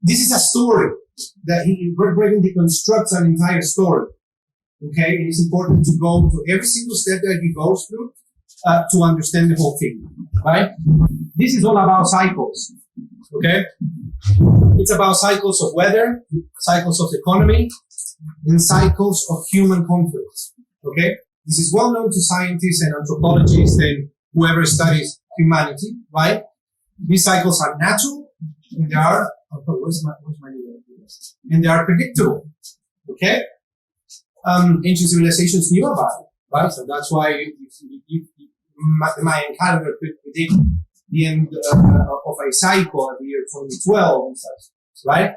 this is a story that Braden deconstructs an entire story. Okay, and it's important to go to every single step that he goes through to understand the whole thing, right? This is all about cycles, okay? It's about cycles of weather, cycles of economy, and cycles of human conflict, okay? This is well known to scientists and anthropologists and whoever studies humanity, right? These cycles are natural, and they are, and they are predictable, okay? Ancient civilizations knew about it, right? So that's why the Mayan calendar could predict the end of a cycle at the year 2012 and such, right?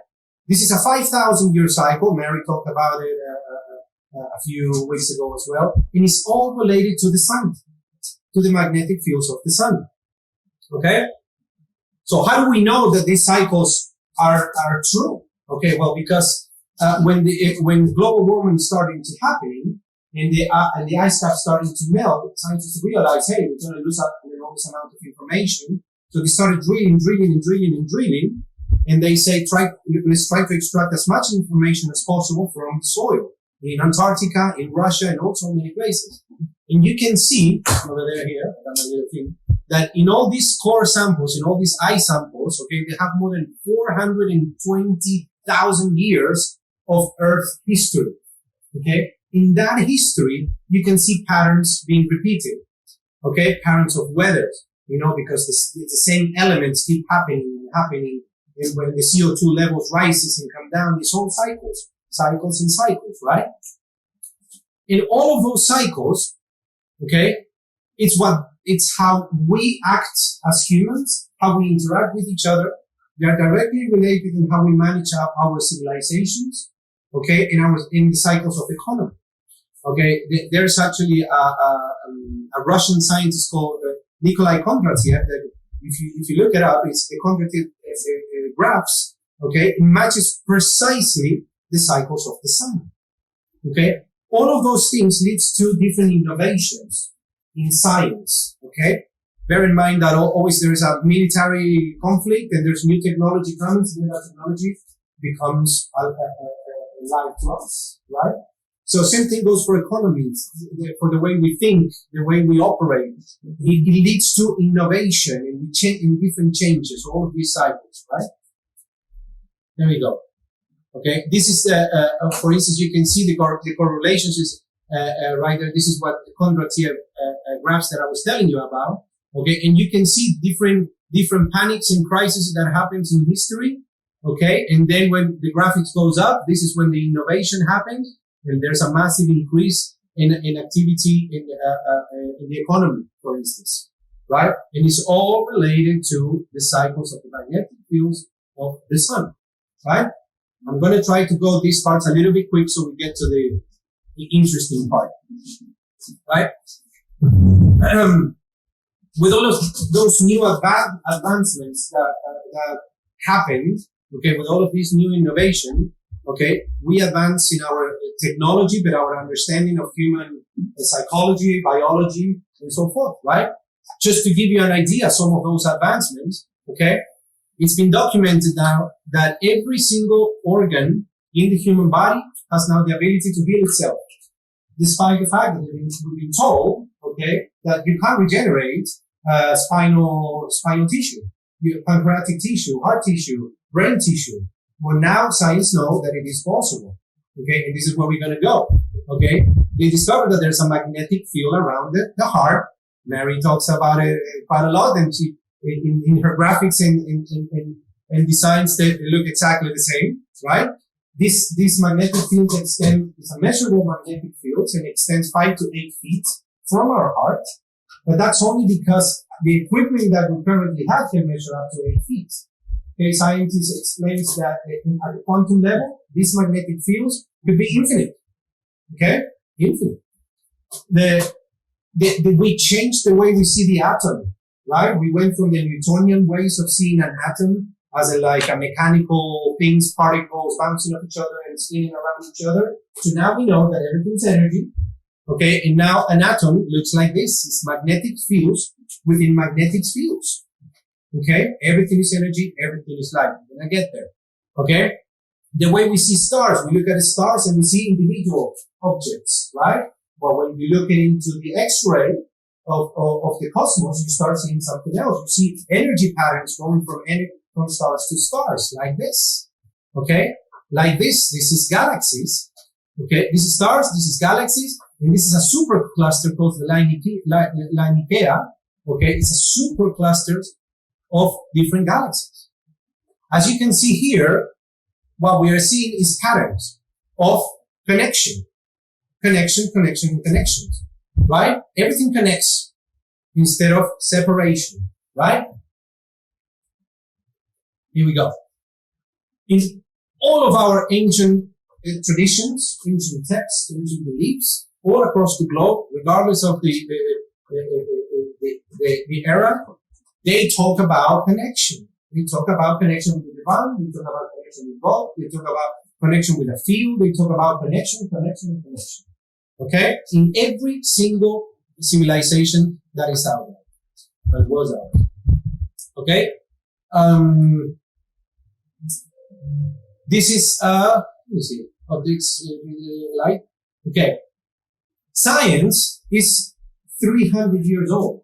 This is a 5,000-year cycle. Mary talked about it a few weeks ago as well. And it's all related to the sun, to the magnetic fields of the sun, okay? So how do we know that these cycles are true? Okay, well, because when global warming is starting to happen and the ice cap starting to melt, scientists realized, hey, we're going to lose an enormous amount of information. So they started drilling, and they say, let's try to extract as much information as possible from the soil in Antarctica, in Russia, and also many places. And you can see over there here, that in all these core samples, in all these ice samples, okay, they have more than 420,000 years of Earth history. Okay, in that history, you can see patterns being repeated. Okay, patterns of weather, because the same elements keep happening, and when the CO2 levels rises and come down, it's all cycles, right? In all of those cycles, okay, it's how we act as humans, how we interact with each other. They are directly related in how we manage our civilizations, okay, in the cycles of economy. Okay, there's actually a Russian scientist called Nikolai Kondratiev that if you look it up, it's the Kondratiev graphs, okay, it matches precisely the cycles of the sun. Okay, all of those things leads to different innovations in science. Okay, bear in mind that always there is a military conflict and there's new technology comes, and that technology becomes alive to us, right? So same thing goes for economies, for the way we think, the way we operate. It leads to innovation and in different changes, all of these cycles, right? There we go. Okay, this is for instance, you can see the correlations is right there. This is what the Kondratiev graphs that I was telling you about. Okay, and you can see different panics and crises that happens in history. Okay, and then when the graphics goes up, this is when the innovation happens, and there's a massive increase in activity in the economy, for instance, right? And it's all related to the cycles of the magnetic fields of the sun, right? I'm going to try to go these parts a little bit quick so we get to the interesting part, right? With all of those new advancements that happened, okay, with all of these new innovation, okay, we advance in our technology, but our understanding of human psychology, biology, and so forth, right? Just to give you an idea, some of those advancements, okay, it's been documented now that every single organ in the human body has now the ability to heal itself, despite the fact that we've been told, okay, that you can't regenerate spinal tissue, pancreatic tissue, heart tissue, brain tissue. Well, now science knows that it is possible. Okay, and this is where we're going to go. Okay, they discovered that there's a magnetic field around the heart. Mary talks about it quite a lot, and she in her graphics and designs that look exactly the same, right? This magnetic field extends, it's a measurable magnetic field, and extends 5 to 8 feet from our heart. But that's only because the equipment that we currently have can measure up to 8 feet. Okay, scientists explains that at the quantum level, these magnetic fields could be infinite. Okay, infinite. We changed the way we see the atom, right? We went from the Newtonian ways of seeing an atom as a mechanical things, particles bouncing off each other and spinning around each other, to now we know that everything's energy. Okay, and now an atom looks like this. It's magnetic fields within magnetic fields. Okay, everything is energy, everything is light. We're gonna get there. Okay? The way we see stars, we look at the stars and we see individual objects, right? But when you look into the X-ray of the cosmos, you start seeing something else. You see energy patterns going from stars to stars, like this. Okay? Like this. This is galaxies. Okay? This is stars, this is galaxies, and this is a supercluster called the Laniakea. Okay? It's a supercluster of different galaxies. As you can see here, what we are seeing is patterns of connection, connections, right? Everything connects instead of separation, right? Here we go. In all of our ancient traditions, ancient texts, ancient beliefs, all across the globe, regardless of the era, they talk about connection. They talk about connection with the divine. They talk about connection with God. They talk about connection with a field. They talk about connection. Okay? In every single civilization that is out there, that was out there. Okay? This is, let me see, this light. Okay. Science is 300 years old,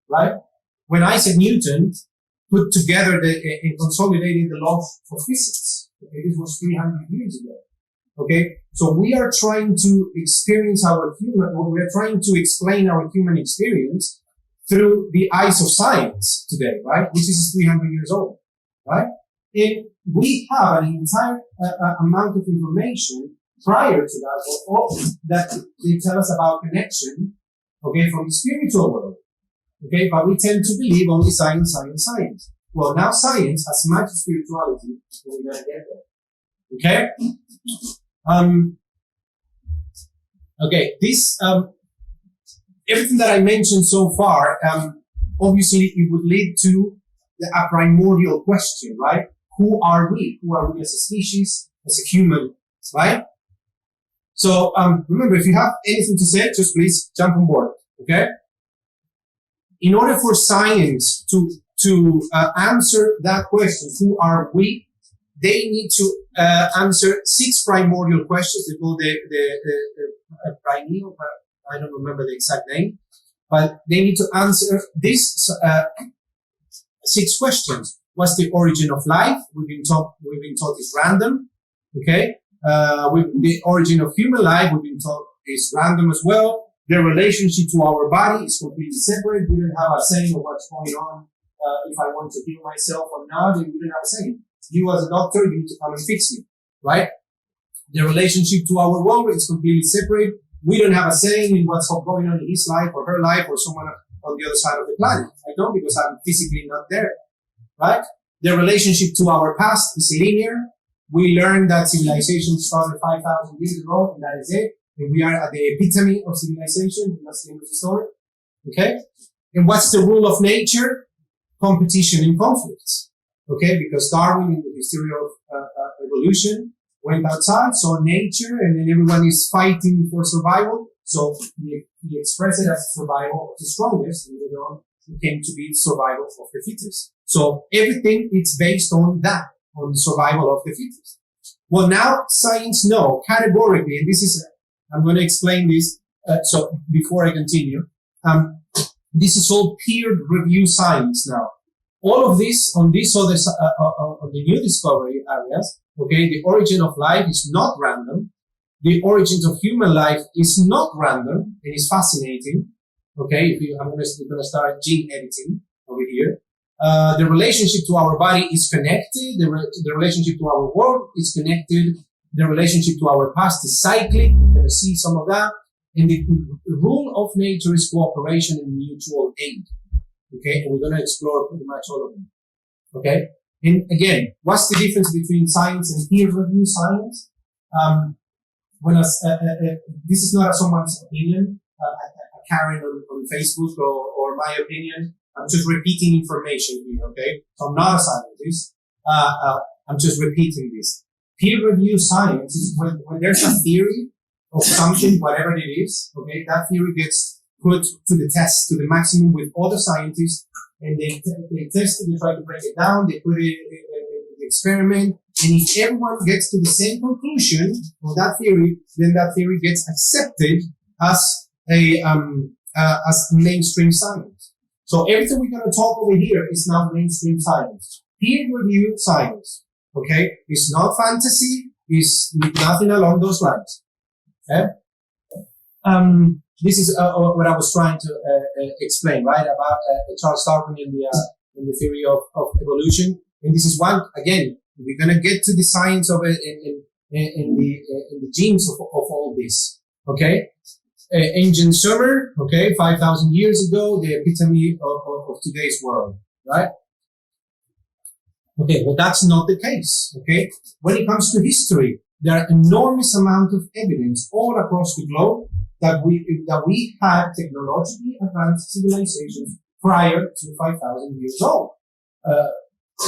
right? When Isaac Newton put together and consolidated the laws of physics. Okay, this was 300 years ago. Okay, so we are trying to experience we are trying to explain our human experience through the eyes of science today, right? Which is 300 years old, right? And we have an entire amount of information prior to that, that they tell us about connection, okay, from the spiritual world. Okay, but we tend to believe only science. Well, now science has much spirituality, and we're gonna get there. Okay? Okay, this, everything that I mentioned so far, obviously it would lead to a primordial question, right? Who are we? Who are we as a species, as a human, right? So, remember, if you have anything to say, just please jump on board, okay? In order for science to answer that question, who are we? They need to answer 6 primordial questions. They call the primeval. I don't remember the exact name, but they need to answer these 6 questions. What's the origin of life? We've been taught is random. Okay, the origin of human life, we've been taught is random as well. Their relationship to our body is completely separate. We don't have a saying of what's going on, if I want to heal myself or not, and we don't have a saying. You as a doctor, you need to come and fix me, right? The relationship to our world is completely separate. We don't have a saying in what's going on in his life or her life or someone on the other side of the planet. I don't, because I'm physically not there, right? The relationship to our past is linear. We learned that civilization started 5,000 years ago, and that is it. And we are at the epitome of civilization. That's the end of the story. Okay? And what's the rule of nature? Competition and conflicts. Okay? Because Darwin, in the history of evolution, went outside, saw nature, and then everyone is fighting for survival. So he expressed it as survival of the strongest, and later on it came to be survival of the fittest. So everything is based on that, on survival of the fittest. Well, now science know categorically, and this is, I'm going to explain this, so before I continue, this is all peer review science now. All of this on this other, on the new discovery areas, okay, the origin of life is not random. The origins of human life is not random, and it's fascinating. Okay, I'm going to start gene editing over here. The relationship to our body is connected. The relationship to our world is connected. The relationship to our past is cyclic. We're going to see some of that. And the rule of nature is cooperation and mutual aid. Okay, and we're going to explore pretty much all of them. Okay, and again, what's the difference between science and peer review science? This is not someone's opinion, a Karen on Facebook or my opinion. I'm just repeating information here. Okay, so I'm not a scientist. I'm just repeating this. Peer review science is when there's a theory of something, whatever it is. Okay, that theory gets put to the test, to the maximum with other scientists, and they test it, they try to break it down, they put it, they experiment, and if everyone gets to the same conclusion on that theory, then that theory gets accepted as as mainstream science. So everything we're going to talk over here is now mainstream science, peer-reviewed science. Okay, it's not fantasy. It's nothing along those lines. Okay. This is what I was trying to explain, right, about Charles Darwin in the theory of evolution. And this is one, again, we're going to get to the science of it in the genes of all this. Okay. Ancient Sumer, okay, 5,000 years ago, the epitome of today's world, right? Okay, well, that's not the case, okay? When it comes to history, there are enormous amount of evidence all across the globe that we had technologically advanced civilizations prior to 5,000 years old.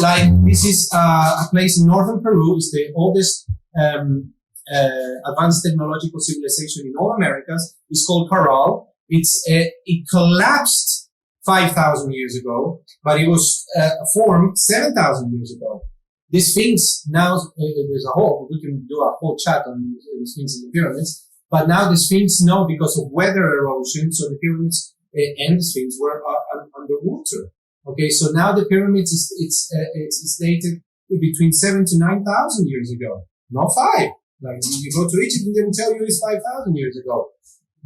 Like this is a place in northern Peru. It's the oldest advanced technological civilization in all Americas. It's called Parral. It collapsed 5,000 years ago, but it was formed 7,000 years ago. The Sphinx now, there's we can do a whole chat on the Sphinx and the pyramids, but now the Sphinx, no, because of weather erosion, so the pyramids and the Sphinx were underwater. Okay, so now the pyramids it's dated between 7,000 to 9,000 years ago, not 5. Like you go to Egypt and they will tell you it's 5,000 years ago.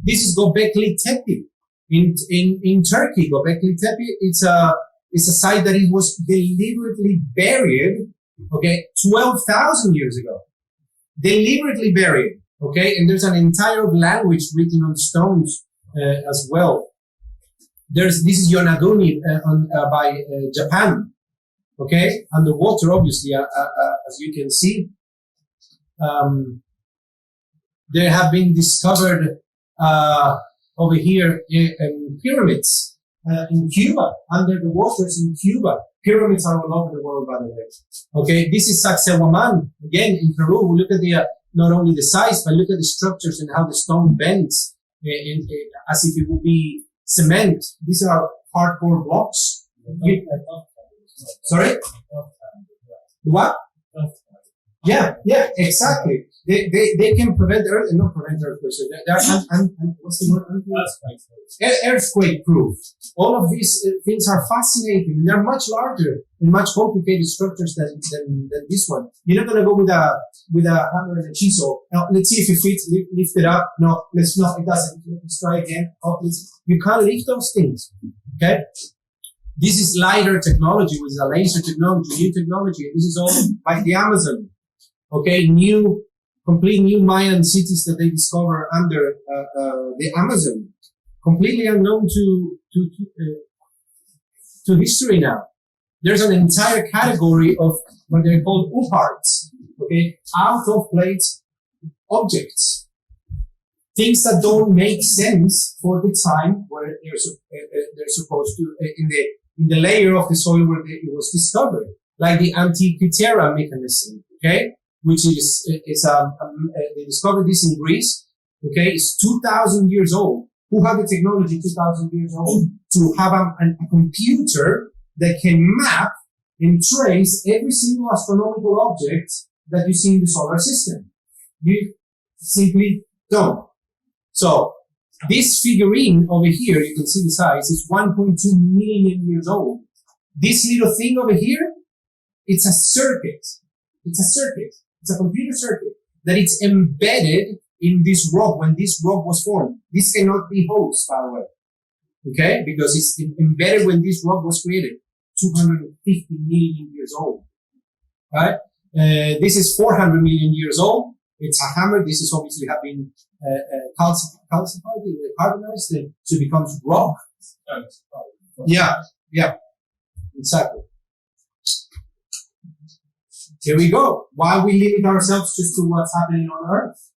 This is Göbekli Tepe in Turkey. Göbekli Tepe, it's a site that it was deliberately buried, okay, 12,000 years ago. Deliberately buried, okay, and there's an entire language written on stones as well. This is Yonaguni by Japan, okay, underwater, obviously, as you can see. There have been discovered over here in pyramids in Cuba, under the waters in Cuba. Pyramids are all over the world, by the way. Okay, this is Sacsayhuaman, again in Peru. Look at not only the size, but look at the structures and how the stone bends as if it would be cement. These are hardcore blocks. Sorry? What? Yeah, exactly. They can prevent not prevent earthquakes. What's the word? Earthquake proof. All of these things are fascinating. They're much larger and much complicated structures than this one. You're not gonna go with a hammer and a chisel. Now let's see if it fits. Lift it up. No, it doesn't. Let's try again. You can't lift those things. Okay. This is lighter technology, which is a laser technology, new technology. And this is all by the Amazon. Okay, complete new Mayan cities that they discover under the Amazon, completely unknown to history now. There's an entire category of what they're called UPARTs, okay, out of place objects, things that don't make sense for the time where they're supposed to in the layer of the soil where it was discovered, like the Antikythera mechanism, okay. Which is they discovered this in Greece. Okay, it's 2,000 years old. Who had the technology 2,000 years old to have a computer that can map and trace every single astronomical object that you see in the solar system? You simply don't. So this figurine over here, you can see the size, is 1.2 million years old. This little thing over here, it's a circuit. It's a circuit. It's a computer circuit that it's embedded in this rock when this rock was formed. This cannot be hoaxed, by the way. Okay? Because it's embedded when this rock was created. 250 million years old. Right? This is 400 million years old. It's a hammer. This is obviously have been calcified, carbonized, so it becomes rock. Yeah. Exactly. Here we go. Why we limit ourselves just to what's happening on Earth?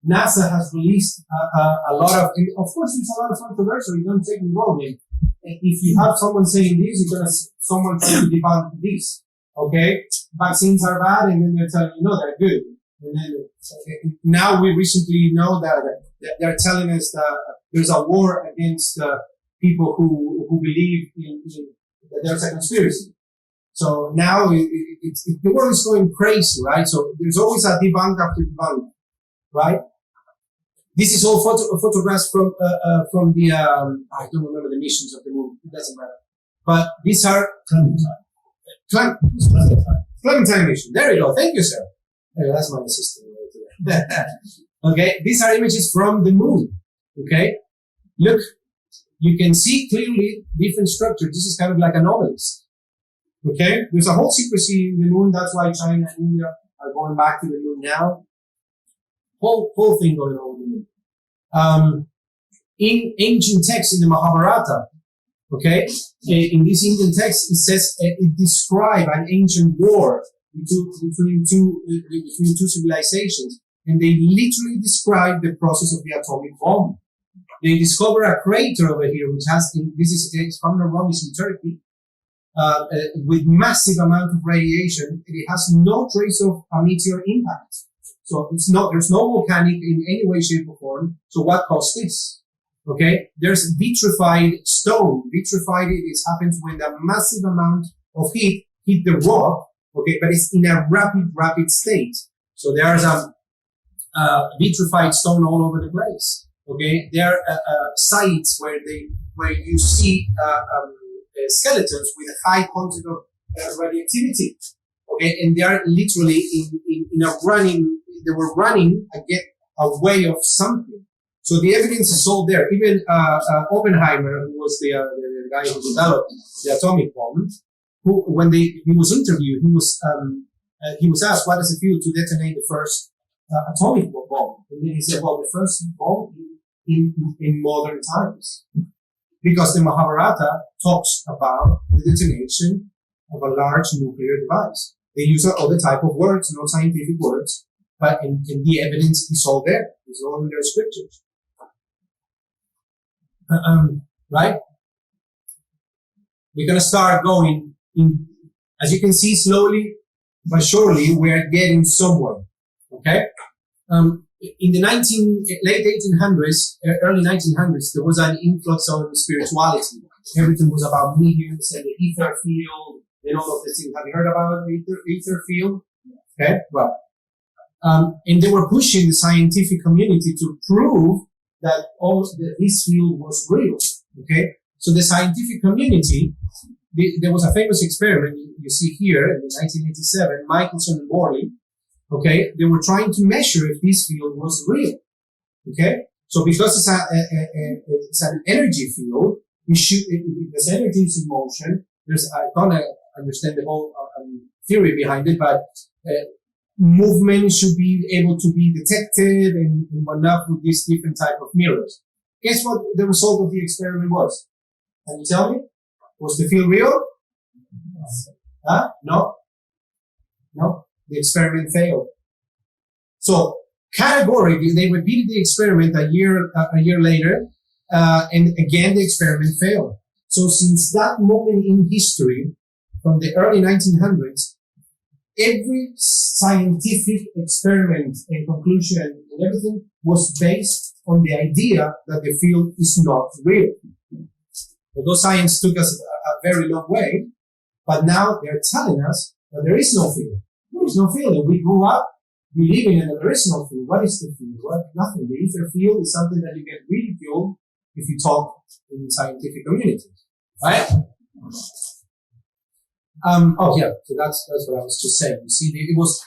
NASA has released a lot of course, there's a lot of controversy. Don't take me wrong. If you have someone saying this, you're gonna someone trying to debunk this. Okay, vaccines are bad, and then they're telling you no, they're good. And then now we recently know that they're telling us that there's a war against people who believe in that there's a conspiracy. So now the world is going crazy, right? So there's always a debunk after debunk, right? This is all photographs from the, I don't remember the missions of the moon. It doesn't matter. But these are Clementine mission. There you go. Thank you, sir. That's my assistant. Okay. These are images from the moon. Okay. Look, you can see clearly different structures. This is kind of like an obelisk. Okay. There's a whole secrecy in the moon. That's why China and India are going back to the moon now. Whole thing going on with the moon. In ancient texts in the Mahabharata, okay, in this Indian text, it says it describes an ancient war between two civilizations, and they literally describe the process of the atomic bomb. They discover a crater over here, which has, this is, if I'm not wrong, is in Turkey, with massive amount of radiation. It has no trace of a meteor impact. So there's no volcanic in any way, shape, or form. So what caused this? Okay, there's vitrified stone. Vitrified, it happens when a massive amount of heat hit the rock. Okay, but it's in a rapid state. So there's a vitrified stone all over the place. Okay, there are sites where you see skeletons with a high content of radioactivity. Okay, and they are literally in a running. They were running away of something. So the evidence is all there. Even Oppenheimer, who was the guy who developed the atomic bomb, when he was interviewed, he was asked, "What does it feel to detonate the first atomic bomb?" And then he said, "Well, the first bomb in modern times, because the Mahabharata talks about the detonation of a large nuclear device. They use other type of words, not scientific words, but and the evidence is all there. It's all in their scriptures." Right? We're going to start going in, as you can see, slowly but surely we are getting somewhere. Okay? In the late 1800s, early 1900s, there was an influx on spirituality. Everything was about mediums and the ether field and all of this thing. Have you heard about the ether field? Okay, well, and they were pushing the scientific community to prove that this field was real. Okay, so the scientific community, there was a famous experiment you see here in 1987, Michelson and Morley. Okay, they were trying to measure if this field was real. Okay, so because it's an energy field, because energy is in motion. I don't understand the whole theory behind it, but movement should be able to be detected and whatnot with these different type of mirrors. Guess what the result of the experiment was? Can you tell me? Was the field real? Huh? No. The experiment failed. So categorically, they repeated the experiment a year later, and again the experiment failed. So since that moment in history, from the early 1900s, every scientific experiment and conclusion and everything was based on the idea that the field is not real. Although science took us a very long way, but now they're telling us that there is no field. There is no field. And we grew up believing that there is no field. What is the field? Well, nothing. The ether field is something that you get ridiculed if you talk in scientific communities, right? So that's what I was just saying. You see, it was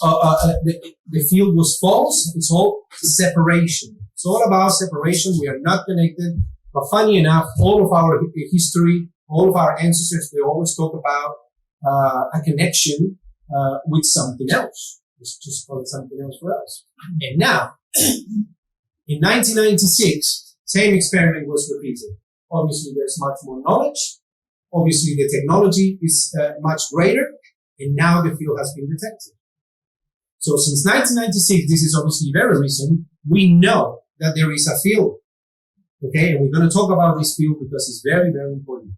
the field was false. It's all separation. It's all about separation. We are not connected. But funny enough, all of our history, all of our ancestors, they always talk about a connection with something else. Let's just call it something else for us. And now, in 1996, same experiment was repeated. Obviously, there's much more knowledge. Obviously, the technology is much greater, and now the field has been detected. So since 1996, this is obviously very recent, we know that there is a field. Okay, and we're going to talk about this field because it's very, very important.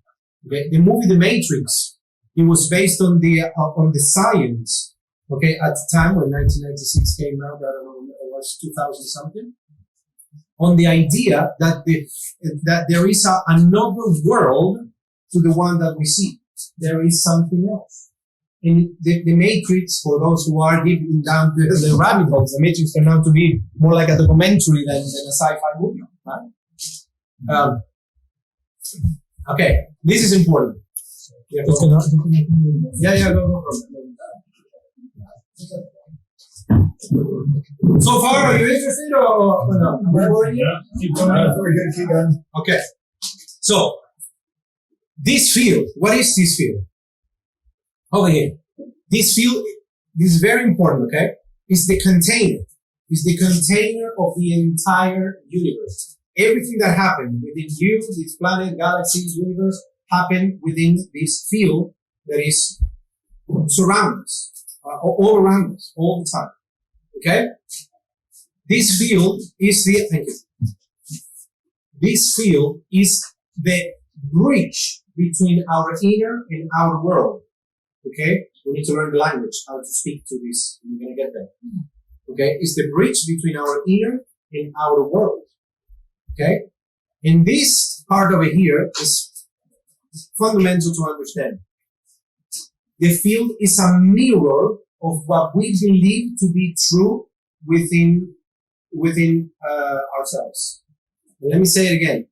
Okay, the movie The Matrix, it was based on the science. Okay, at the time when 1996 came out, I don't know, it was 2000 something, on the idea that there is another world to the one that we see. there is something else. And the Matrix, for those who are digging down the rabbit holes, the Matrix turned out to be more like a documentary than a sci-fi movie, right? Okay, this is important. Yeah, go for it. So far, are you interested or no? Yeah, keep going. Okay. So, this field, what is this field? Over here. This field is very important, okay? It's the container. It's the container of the entire universe. Everything that happened within you, this planet, galaxy, universe, happened within this field that is surrounding us, all around us, all the time. Okay? This field is this field is the bridge between our inner and outer world. Okay? We need to learn the language, how to speak to this. We're going to get there. Okay? It's the bridge between our inner and outer world. Okay? And this part over here is fundamental to understand. The field is a mirror of what we believe to be true within ourselves. Let me say it again.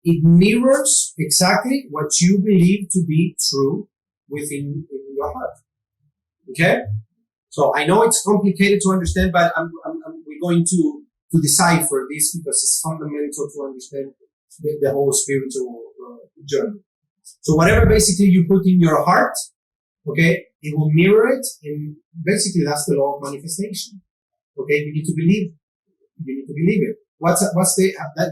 It mirrors exactly what you believe to be true within your heart. Okay? So I know it's complicated to understand, but we're going to decipher this because it's fundamental to understand the whole spiritual journey. So whatever basically you put in your heart, okay, it will mirror it, and basically that's the law of manifestation. Okay, you need to believe. You need to believe it.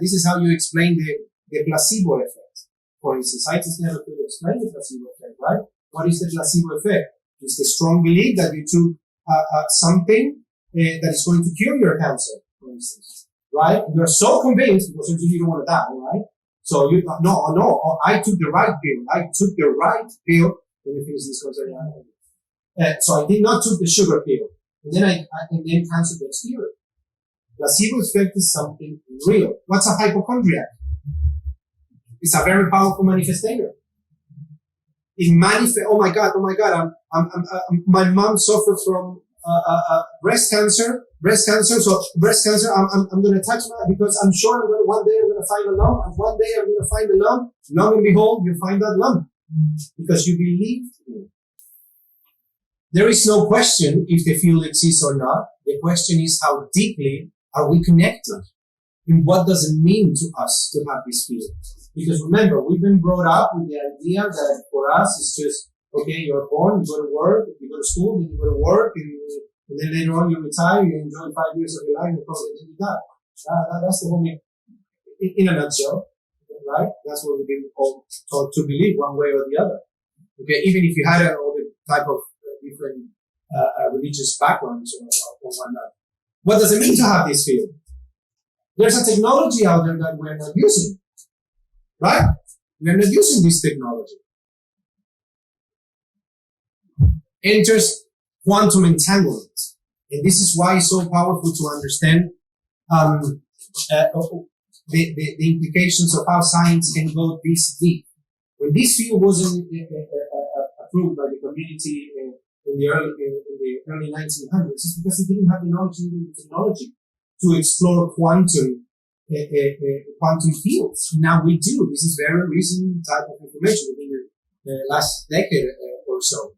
This is how you explain the placebo effect. For instance, scientists never could explain the placebo effect, right? What is the placebo effect? It's the strong belief that you took something that is going to cure your cancer, for instance, right? You're so convinced because you don't want to die, right? So I took the right pill. I took the right pill. Let me finish this one. So I did not took the sugar pill, and then cancer gets cured. Placebo effect is something real. What's a hypochondriac? It's a very powerful manifestator. It manifests. Oh my God! My mom suffered from breast cancer. So breast cancer. I'm going to touch that because I'm sure one day I'm going to find a lump, and one day I'm going to find a lump. Lo and behold, you find that lump because you believed in it. There is no question if the field exists or not. The question is how deeply are we connected, and what does it mean to us to have this field? Because remember, we've been brought up with the idea that for us it's just, okay, you're born, you go to work, you go to school, then you go to work, and then later on you retire, you enjoy 5 years of your life, and probably then you die. That's the whole thing in a nutshell, right? That's what we've been all taught to believe one way or the other. Okay, even if you had all the type of different religious backgrounds or whatnot. What does it mean to have this field? There's a technology out there that we're not using, right? We're not using this technology. Enters quantum entanglement. And this is why it's so powerful to understand the implications of how science can go this deep. When this field wasn't approved by the community in the early 1900s, it's because it didn't have the knowledge and the technology to explore quantum fields. Now we do. This is very recent type of information within the last decade or so.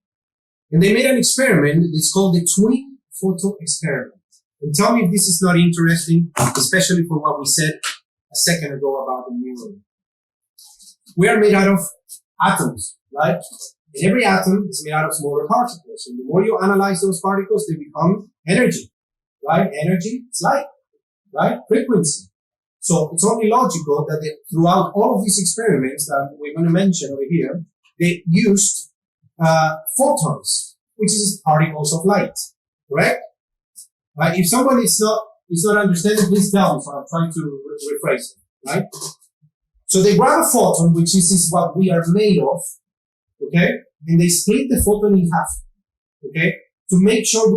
And they made an experiment. It's called the twin photon experiment. And tell me if this is not interesting, especially for what we said a second ago about the neuron. We are made out of atoms, right? And every atom is made out of smaller particles. And the more you analyze those particles, they become energy, right? Energy is light, right? Frequency. So it's only logical that throughout all of these experiments that we're going to mention over here, they used photons, which is particles of light, correct? Right? If someone is not understanding, please tell me. So I'm trying to rephrase it, right? So they grab a photon, which is what we are made of, okay? And they split the photon in half, okay? To make sure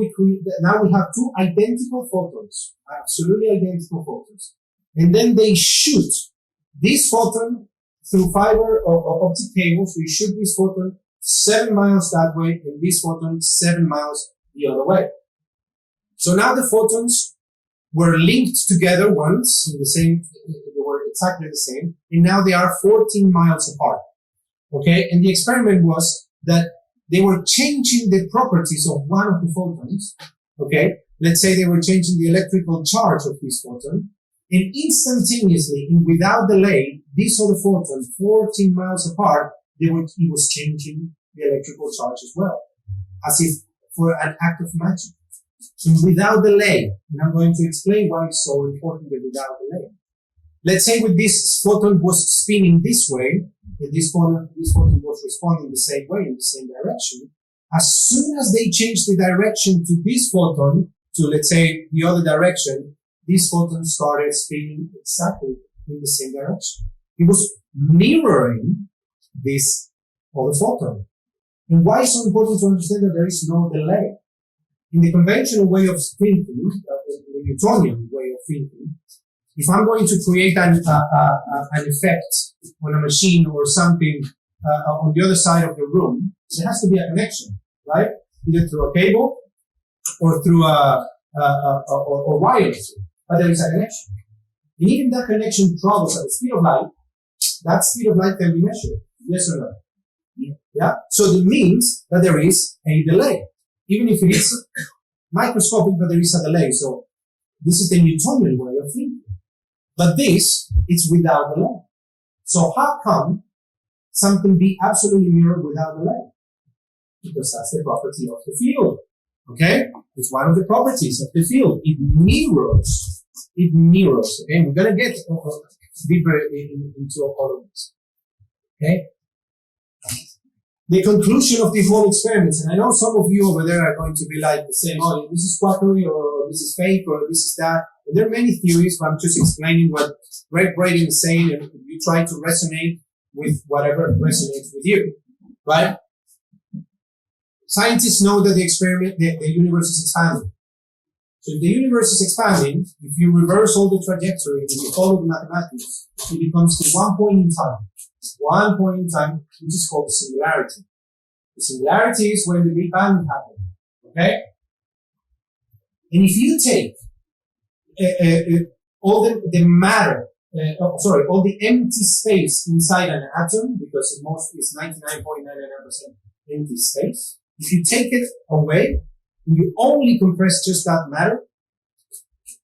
now we have two identical photons, absolutely identical photons. And then they shoot this photon through fiber or optic cables. We shoot this photon 7 miles that way, and this photon 7 miles the other way. So now the photons were linked together once in the same, they were exactly the same, and now they are 14 miles apart. Okay, and the experiment was that they were changing the properties of one of the photons. Okay, let's say they were changing the electrical charge of this photon, and instantaneously and without delay, this other photon, 14 miles apart, it was changing the electrical charge as well, as if for an act of magic. And without delay, and I'm going to explain why it's so important that without delay. Let's say with this photon was spinning this way, and this photon was responding the same way, in the same direction. As soon as they changed the direction to this photon, to let's say the other direction, this photon started spinning exactly in the same direction. It was mirroring this other photon. And why it's so important to understand that there is no delay? In the conventional way of thinking, the Newtonian way of thinking, if I'm going to create an effect on a machine or something on the other side of the room, there has to be a connection, right? Either through a cable or through or wireless. But there is a connection. And even that connection travels at the speed of light. That speed of light can be measured. Yes or no? Yeah. So it means that there is a delay. Even if it is microscopic, but there is a delay. So this is the Newtonian way of thinking. But this is without delay. So how come something be absolutely mirrored without delay? Because that's the property of the field. Okay? It's one of the properties of the field. It mirrors. It mirrors. Okay? We're going to get deeper into all of this. Okay? The conclusion of the whole experiment, and I know some of you over there are going to be like saying, oh, this is quackery, or this is fake, or this is that. And there are many theories, but I'm just explaining what Braden is saying, and you try to resonate with whatever resonates with you, right? Scientists know that the universe is expanding. So if the universe is expanding, if you reverse all the trajectory and you follow the mathematics, it becomes to one point in time, which is called the singularity. The singularity is when the Big Bang happened, okay? And if you take all the matter, all the empty space inside an atom, because it's 99.99% empty space, if you take it away, and you only compress just that matter,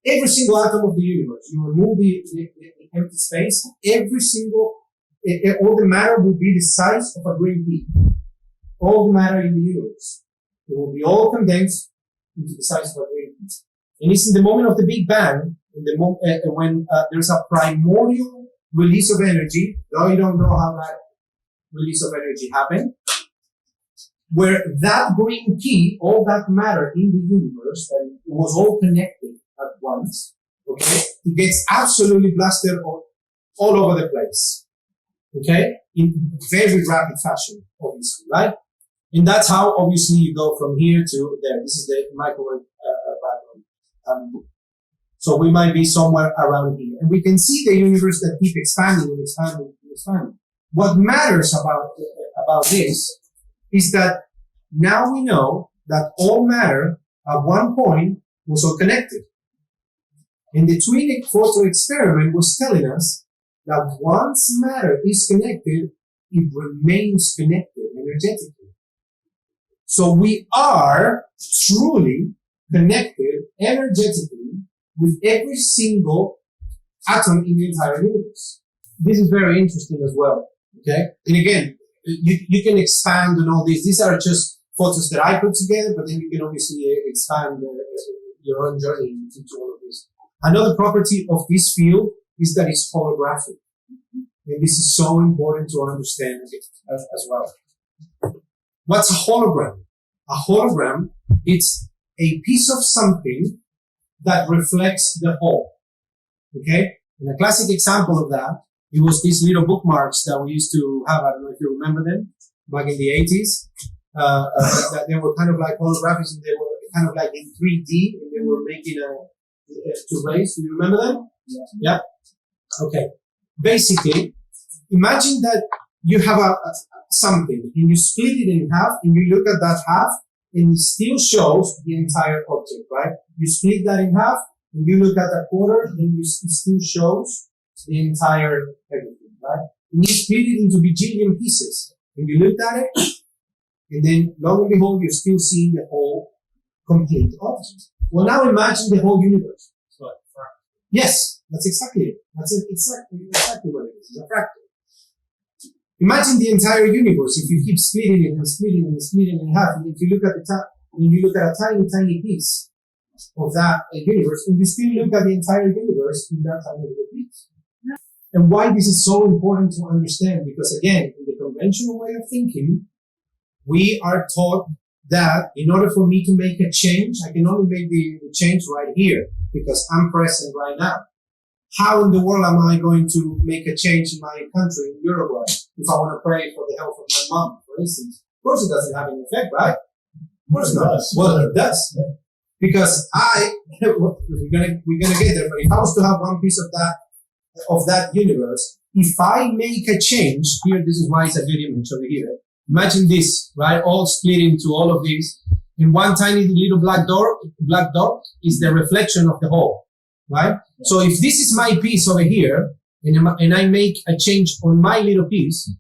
every single atom of the universe, you remove the empty space, all the matter will be the size of a green pea. All the matter in the universe. It will be all condensed into the size of a green pea. And it's in the moment of the Big Bang, when there's a primordial release of energy, though you don't know how that release of energy happened, where that green pea, all that matter in the universe, and it was all connected at once, okay, it gets absolutely blasted all over the place. Okay? In very rapid fashion, obviously, right? And that's how, obviously, you go from here to there. This is the microwave background. So we might be somewhere around here. And we can see the universe that keep expanding and expanding and expanding. What matters about this is that now we know that all matter at one point was all connected. And the twin photo experiment was telling us that once matter is connected, it remains connected energetically. So we are truly connected energetically with every single atom in the entire universe. This is very interesting as well. Okay? And again, you can expand on all these. These are just photos that I put together, but then you can obviously expand your own journey into all of this. Another property of this field is that it's holographic. And this is so important to understand as well. What's a hologram? A hologram is a piece of something that reflects the whole. Okay? And a classic example of that, it was these little bookmarks that we used to have. I don't know if you remember them back in the 80s. That they were kind of like holographics, and they were kind of like in 3D, and they were making to raise. Do you remember them? Yeah. Okay. Basically, imagine that you have something and you split it in half and you look at that half and it still shows the entire object, right? You split that in half and you look at a quarter and it still shows the entire everything, right? And you split it into bajillion pieces and you look at it and then lo and behold, you're still seeing the whole complete object. Well, now imagine the whole universe. Yes, that's exactly it. That's exactly what it is. It's a fractal. Imagine the entire universe if you keep splitting it and splitting it and splitting it in half. And if you look at a tiny, tiny piece of that universe, and you still look at the entire universe in that tiny little piece. And why this is so important to understand? Because again, in the conventional way of thinking, we are taught that in order for me to make a change, I can only make the change right here because I'm present right now. How in the world am I going to make a change in my country, in Uruguay, if I want to pray for the health of my mom, for instance? Of course it doesn't have any effect, right? Of course not. Well, it does. Because we're gonna get there, but if I was to have one piece of that universe, if I make a change, here, this is why it's a good image over here. Imagine this, right? All split into all of these. And one tiny little black dot is the reflection of the whole, right? So if this is my piece over here, and I make a change on my little piece,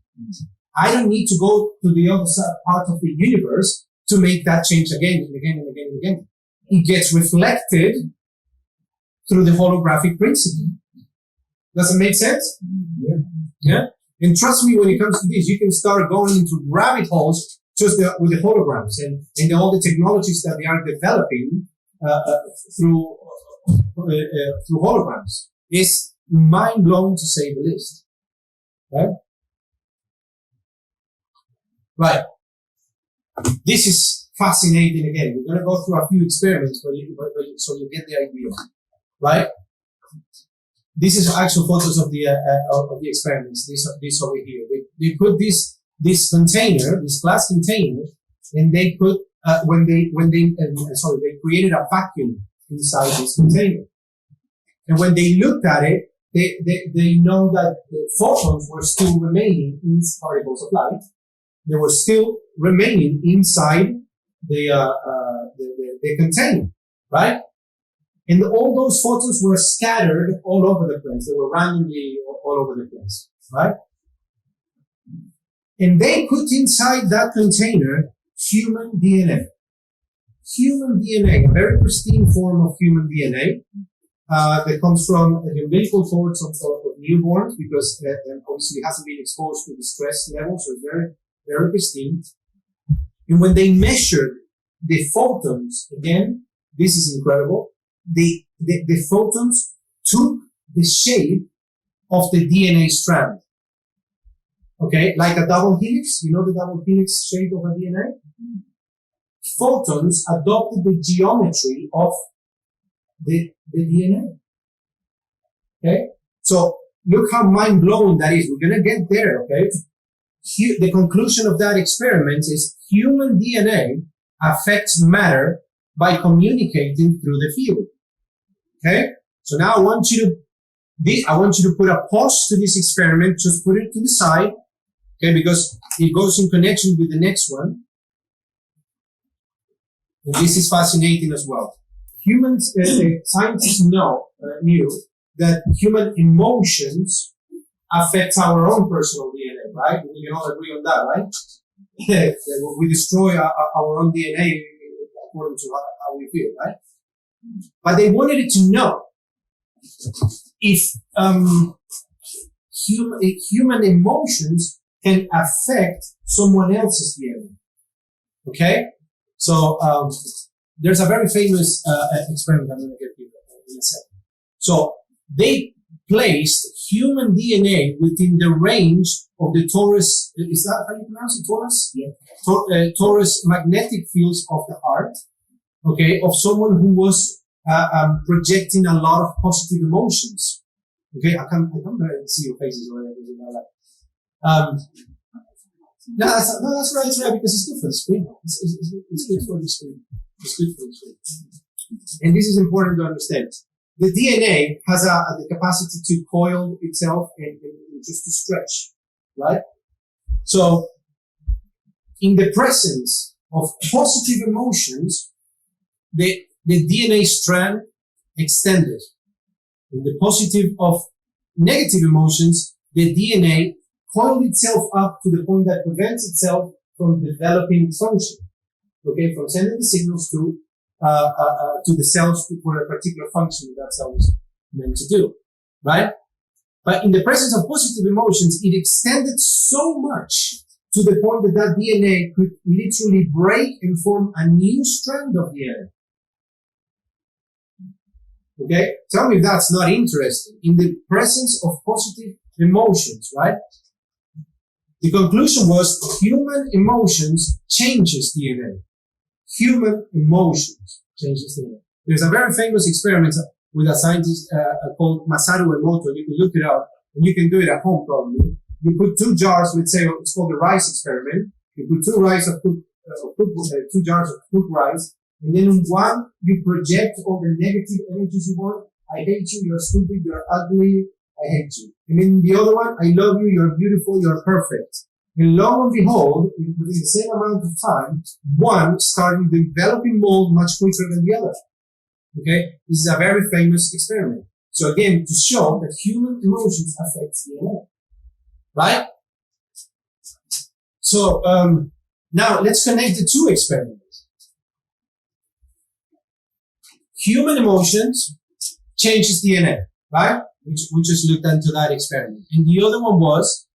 I don't need to go to the other side, part of the universe to make that change again and again and again and again. It gets reflected through the holographic principle. Does it make sense? Yeah? And trust me, when it comes to this, you can start going into rabbit holes just with the holograms and all the technologies that they are developing through holograms. It's mind-blowing to say the least. Right? Right. This is fascinating again. We're going to go through a few experiments so you get the idea. Right? This is actual photos of the experiments. This over here. They put this container, this glass container, and they put they created a vacuum inside this container. And when they looked at it, they know that the photons were still remaining in particles of light. They were still remaining inside the container, right? And all those photons were scattered all over the place. They were randomly all over the place, right? And they put inside that container human DNA. Human DNA, a very pristine form of human DNA that comes from the umbilical cords of newborns because obviously it hasn't been exposed to the stress level, so it's very, very pristine. And when they measured the photons, again, this is incredible, the photons took the shape of the DNA strand. Okay, like a double helix, you know the double helix shape of a DNA? Photons adopted the geometry of the DNA. Okay, so look how mind-blowing that is. We're gonna get there, okay? The conclusion of that experiment is human DNA affects matter by communicating through the field. Okay, so now I want you to put a pause to this experiment. Just put it to the side, okay, because it goes in connection with the next one. And this is fascinating as well. Humans, scientists knew that human emotions affect our own personal DNA, right? We all agree on that, right? We destroy our own DNA according to how we feel, right? But they wanted to know if human emotions can affect someone else's DNA. Okay? So there's a very famous experiment I'm going to get you in a second. So they placed human DNA within the range of the torus, is that how you pronounce it? Torus? Yeah. Torus magnetic fields of the heart, okay, of someone who was projecting a lot of positive emotions. Okay, I can't see your faces already. No, that's right, because it's good for the screen. It's good for the screen. It's good for the screen. And this is important to understand. The DNA has the capacity to coil itself and just to stretch, right? So in the presence of positive emotions, the DNA strand extended. In the positive of negative emotions, the DNA coiled itself up to the point that prevents itself from developing function. Okay, from sending the signals to the cells for a particular function that cell is meant to do, right? But in the presence of positive emotions, it extended so much to the point that that DNA could literally break and form a new strand of DNA. Okay? Tell me if that's not interesting. In the presence of positive emotions, right? The conclusion was human emotions changes DNA. Human emotions changes DNA. There's a very famous experiment with a scientist called Masaru Emoto. You can look it up, and you can do it at home probably. You put 2 jars, let's say it's called the rice experiment. You put 2 jars of cooked rice, and then in one you project all the negative energies you want. I hate you, you're stupid, you're ugly, I hate you. And in the other one, I love you, you're beautiful, you're perfect. And lo and behold, within the same amount of time, one started developing mold much quicker than the other. Okay? This is a very famous experiment. So again, to show that human emotions affect DNA. Right? So, now let's connect the 2 experiments. Human emotions changes DNA, right? We just looked into that experiment. And the other one was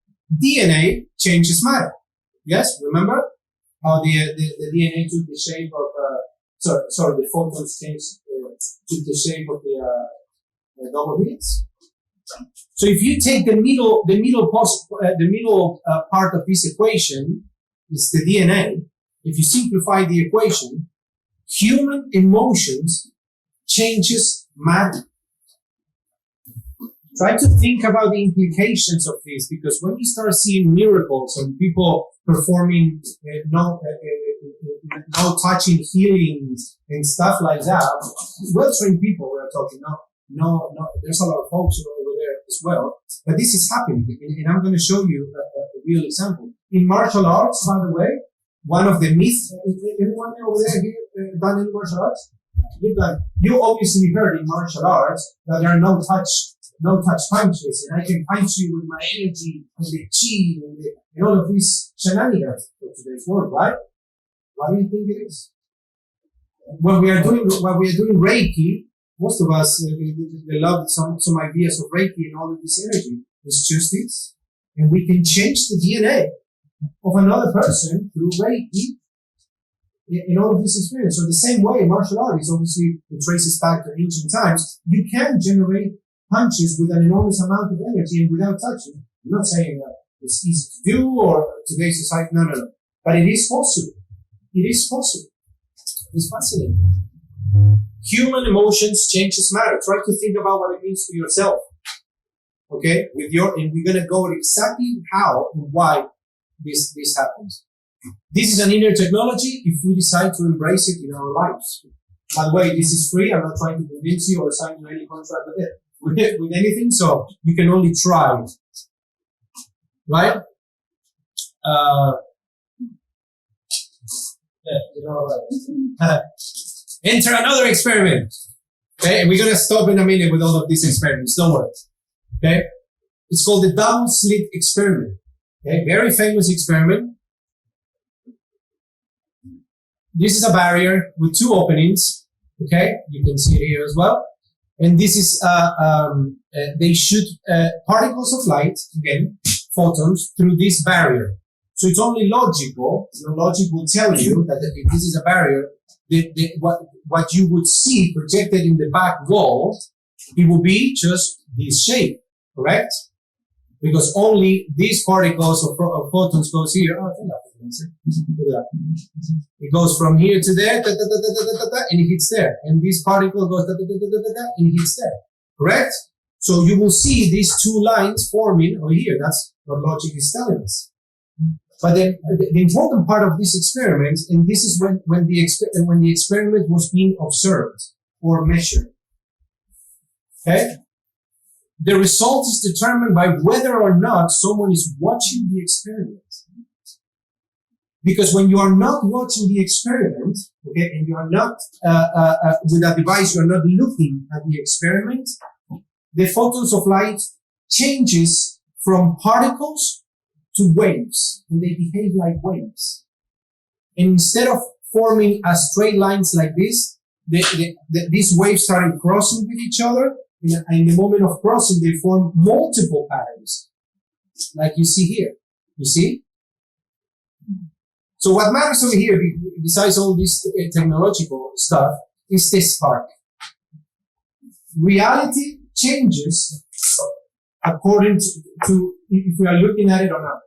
DNA changes matter. Yes, remember how the DNA took the shape of the photons took the shape of the double helix. So if you take the middle part of this equation is the DNA. If you simplify the equation, human emotions changes matter. Try to think about the implications of this, because when you start seeing miracles and people performing no touching healings and stuff like that, well-trained people we are talking, no, there's a lot of folks over there as well, but this is happening, and I'm going to show you a real example. In martial arts, by the way, one of the myths, anyone over there here done any martial arts? You obviously heard in martial arts that there are no touch punches, and I can punch you with my energy and the chi and all of these shenanigans for today's world, right? What do you think it is? When we are doing Reiki, most of us they love some ideas of Reiki and all of this energy. It's just this, and we can change the DNA of another person through Reiki in all of this experience. So the same way, martial arts obviously it traces back to ancient times. You can generate punches with an enormous amount of energy and without touching. I'm not saying that it's easy to do or today's society, no. But it is possible. It is possible. It's fascinating. Human emotions changes matter. Try to think about what it means to yourself. Okay? And we're gonna go exactly how and why this happens. This is an inner technology if we decide to embrace it in our lives. By the way, this is free. I'm not trying to convince you or sign you any contract with anything, so you can only try. Right? Enter another experiment. Okay, and we're gonna stop in a minute with all of these experiments. Don't worry. Okay, it's called the double slit experiment. Okay, very famous experiment. This is a barrier with 2 openings. Okay, you can see it here as well. And this is they shoot particles of light, again, photons, through this barrier. So it's only logical. Logic will tell you that if this is a barrier, what you would see projected in the back wall, it will be just this shape, correct? Because only these particles of photons goes here. Oh, I think it goes from here to there, and it hits there. And this particle goes, and it hits there. Correct? So you will see these 2 lines forming over here. That's what logic is telling us. But then the important part of this experiment, and this is when the experiment was being observed or measured. Okay? The result is determined by whether or not someone is watching the experiment. Because when you are not watching the experiment, okay, and you are not with a device, you are not looking at the experiment, the photons of light changes from particles to waves, and they behave like waves. And instead of forming as straight lines like this, these waves started crossing with each other. In the moment of crossing, they form multiple patterns, like you see here. You see? So what matters over here, besides all this technological stuff, is this part. Reality changes according to if we are looking at it or not.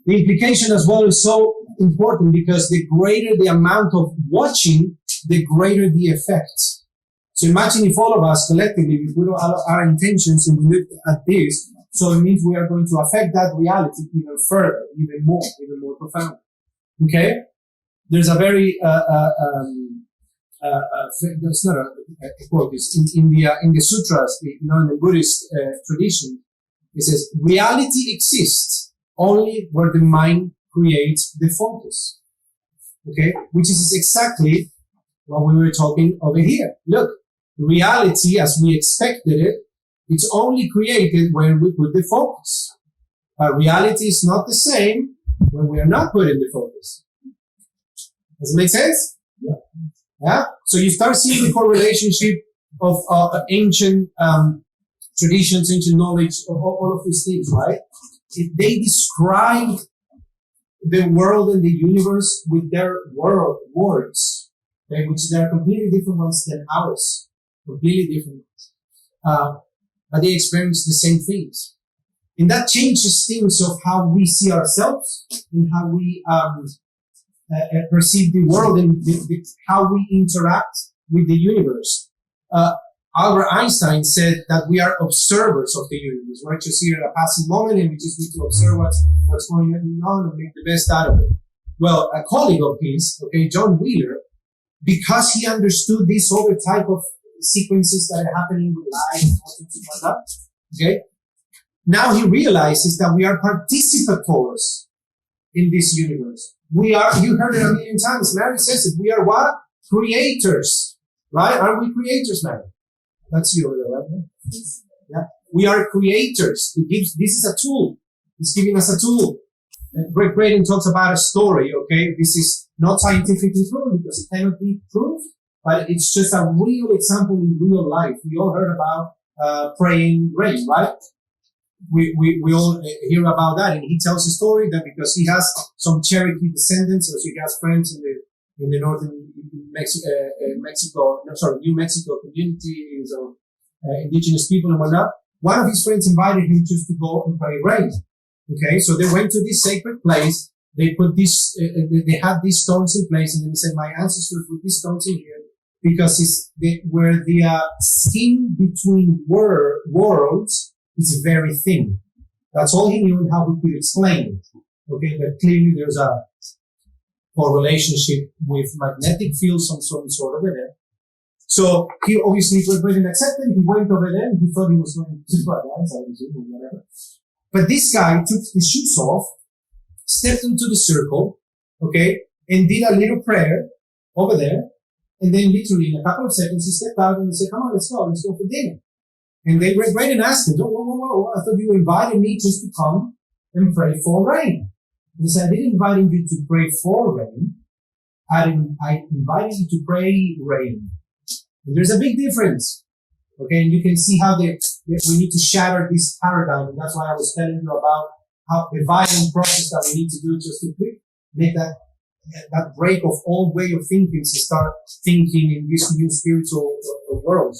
The implication as well is so important because the greater the amount of watching, the greater the effects. So imagine if all of us collectively, we put our intentions and we look at this, so it means we are going to affect that reality even further, even more profound. Okay? There's a very, there's not a quote, it's in the sutras, in the Buddhist tradition, it says, reality exists only where the mind creates the focus. Okay? Which is exactly what we were talking over here. Look, reality as we expected it, it's only created when we put the focus. But reality is not the same when we are not putting the focus. Does it make sense? Yeah. Yeah? So you start seeing the correlationship of ancient traditions, ancient knowledge, all of these things, right? If they describe the world and the universe with their words, okay, which they are completely different ones than ours, completely different ones. But they experience the same things. And that changes things of how we see ourselves and how we perceive the world and how we interact with the universe. Albert Einstein said that we are observers of the universe. We're just here at a passing moment and we just need to observe what's going on and make the best out of it. Well, a colleague of his, okay, John Wheeler, because he understood these other type of sequences that are happening with life and whatnot, okay, now he realizes that we are participators in this universe. We are, you heard it a million times, Mary says it, we are what? Creators, right? Aren't we creators, Mary? That's you over there, right? Yeah. We are creators. This is a tool. It's giving us a tool. Gregg Braden talks about a story, okay? This is not scientifically proven because it cannot be proved, but it's just a real example in real life. We all heard about praying rain, right? We all hear about that, and he tells a story that because he has some Cherokee descendants, so he has friends in the northern New Mexico communities of indigenous people and whatnot. One of his friends invited him just to go and pray rain. Okay, so they went to this sacred place. They put this, they had these stones in place, and then he said, "My ancestors put these stones in here because where the skin between worlds is very thin." That's all he knew and how he could explain it. Okay, but clearly there's a correlationship with magnetic fields of some sort over there. So he obviously was ready and accepted. He went over there and he thought he was going to paradise, or whatever. But this guy took his shoes off, stepped into the circle, okay, and did a little prayer over there. And then literally in a couple of seconds, he stepped out and he said, "Come on, let's go for dinner." And they went right and asked him, whoa, I thought you invited me just to come and pray for rain. He said, "I didn't invite you to pray for rain. I invited you to pray rain." And there's a big difference. Okay, and you can see how we need to shatter this paradigm. And that's why I was telling you about how the violent process that we need to do just to make that break of old way of thinking to start thinking in this new spiritual world.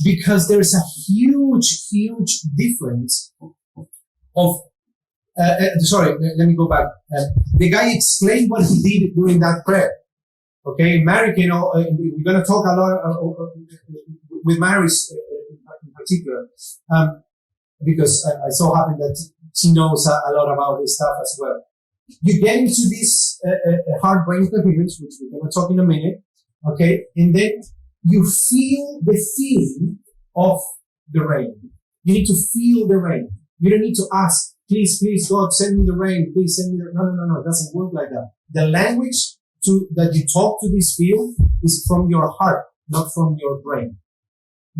Because there's a huge difference of, let me go back. The guy explained what he did during that prayer. Okay, Mary, we're going to talk a lot with Mary's in particular, because I so happen that she knows a lot about this stuff as well. You get into this hard brain coherence, which we're going to talk in a minute, okay, and then you feel the feeling of the rain. You need to feel the rain. You don't need to ask, please, God, send me the rain. Please send me the, no. It doesn't work like that. The language that you talk to this field is from your heart, not from your brain.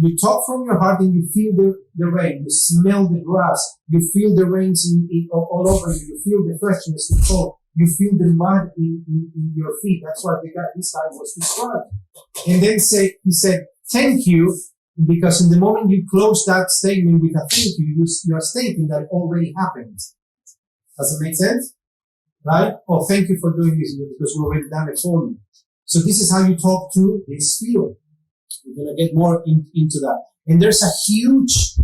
You talk from your heart and you feel the rain. You smell the grass. You feel the rains all over you. You feel the freshness, the cold. You feel the mud in your feet. That's what this guy was described. And then he said, thank you, because in the moment you close that statement with a thank you, you're stating that it already happened. Does it make sense? Right? Oh, thank you for doing this because you already done it for me. So this is how you talk to this field. We're going to get more into that. And there's a huge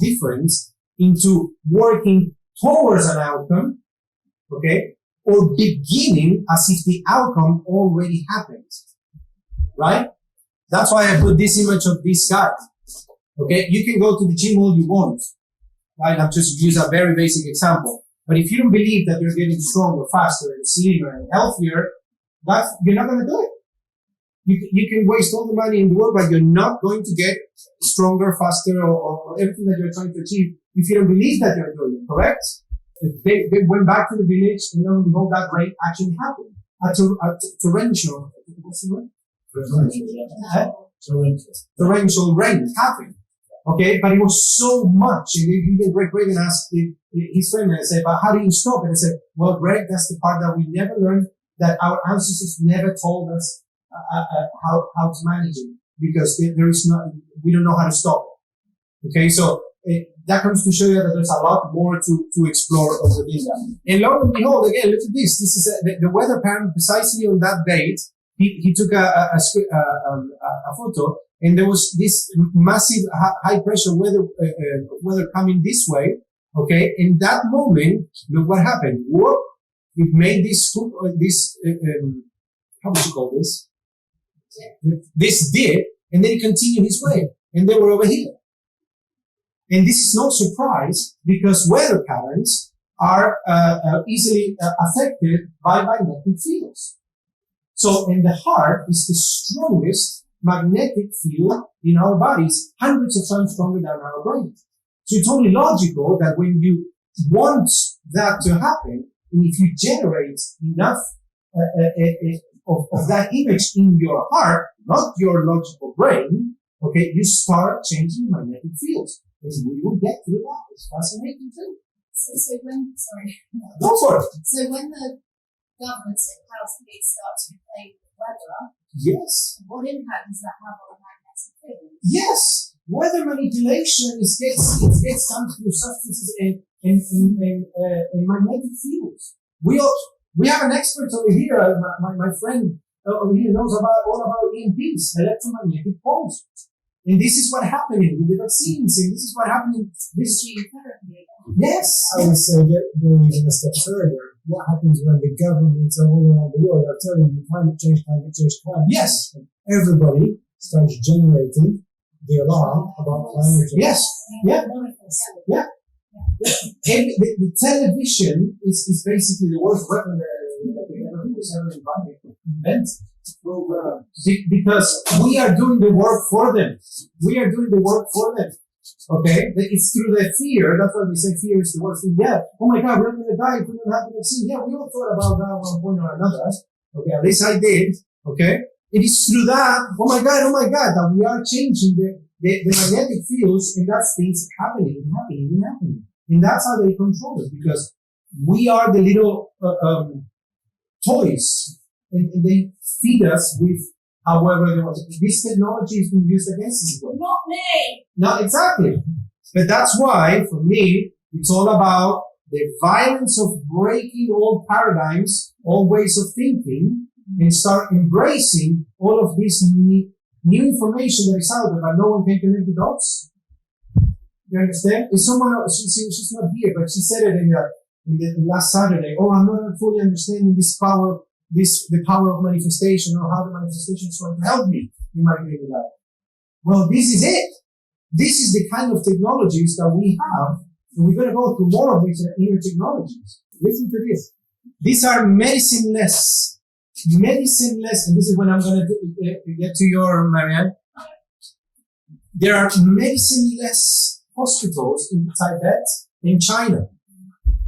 difference into working towards an outcome, okay, or beginning as if the outcome already happened, right? That's why I put this image of this guy, okay? You can go to the gym all you want, right? I've just used a very basic example. But if you don't believe that you're getting stronger, faster, and slimmer, and healthier, you're not going to do it. You can waste all the money in the world, but you're not going to get stronger, faster, or everything that you're trying to achieve if you don't believe that you're doing it, correct? They went back to the village, and lo and behold, that rain actually happened. A torrential, what's the word? Torrential rain happened. Okay, but it was so much, and even Gregg asked his friend and said, but how do you stop it? And I said, well, Gregg, that's the part that we never learned, that our ancestors never told us how to manage it, because we don't know how to stop it. Okay, so that comes to show you that there's a lot more to explore within that. And lo and behold, again, look at this. This is the weather pattern precisely on that date. He took a photo, and there was this massive high pressure weather coming this way. Okay, in that moment, look what happened. Whoop! It made this how would you call this? This dip, and then he continued his way, and they were over here. And this is no surprise, because weather patterns are easily affected by magnetic fields. So, in the heart is the strongest magnetic field in our bodies, hundreds of times stronger than our brain. So it's only logical that when you want that to happen, and if you generate enough of that image in your heart, not your logical brain, okay, you start changing magnetic fields. And we will get through that. It's fascinating too. So when, sorry. Go for it. So when the government houses start to play with weather, yes, what impact does that have on magnetic fields? Yes. Weather manipulation gets done through substances and magnetic fields. We have an expert over here, my friend over here knows all about EMPs, electromagnetic pulse. And this is what happened with the vaccines, and this is what happened in this gene therapy. Yes. I would say going even a step further, what happens when the governments all around the world are telling you climate change, climate change, climate change? Yes. And everybody starts generating the alarm about climate change. Yes. Yeah. Yeah. And the television is basically the worst weapon that the government was ever invented. Because we are doing the work for them. We are doing the work for them. Okay? It's through the fear. That's why we say fear is the worst thing. Yeah. Oh my God, we're going to die if we don't have the vaccine. Yeah, we all thought about that at one point or another. Okay, at least I did. Okay? It is through that, oh my God, that we are changing the magnetic fields, and that's things happening. And that's how they control it, because we are the little toys, and they feed us with however they want. This technology is being used against us. Not me! Not exactly. But that's why, for me, it's all about the violence of breaking old paradigms, old ways of thinking, and start embracing all of this new information that is out there, but no one can connect the dots. You understand? If someone else, she's not here, but she said it in the last Saturday. Oh, I'm not fully understanding this power, the power of manifestation, or how the manifestation is going to help me in my daily life. Well, this is it. This is the kind of technologies that we have, and we're going to go through more of these inner technologies. Listen to this. These are medicineless, and this is when I'm going to get to your, Marianne. There are medicineless hospitals in Tibet, in China.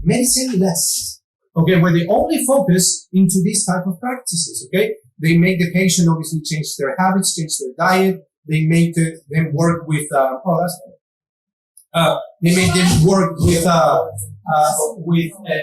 medicine less. Okay, where they only focus into these type of practices. Okay, they make the patient obviously change their habits, change their diet. They make them work with they make them work with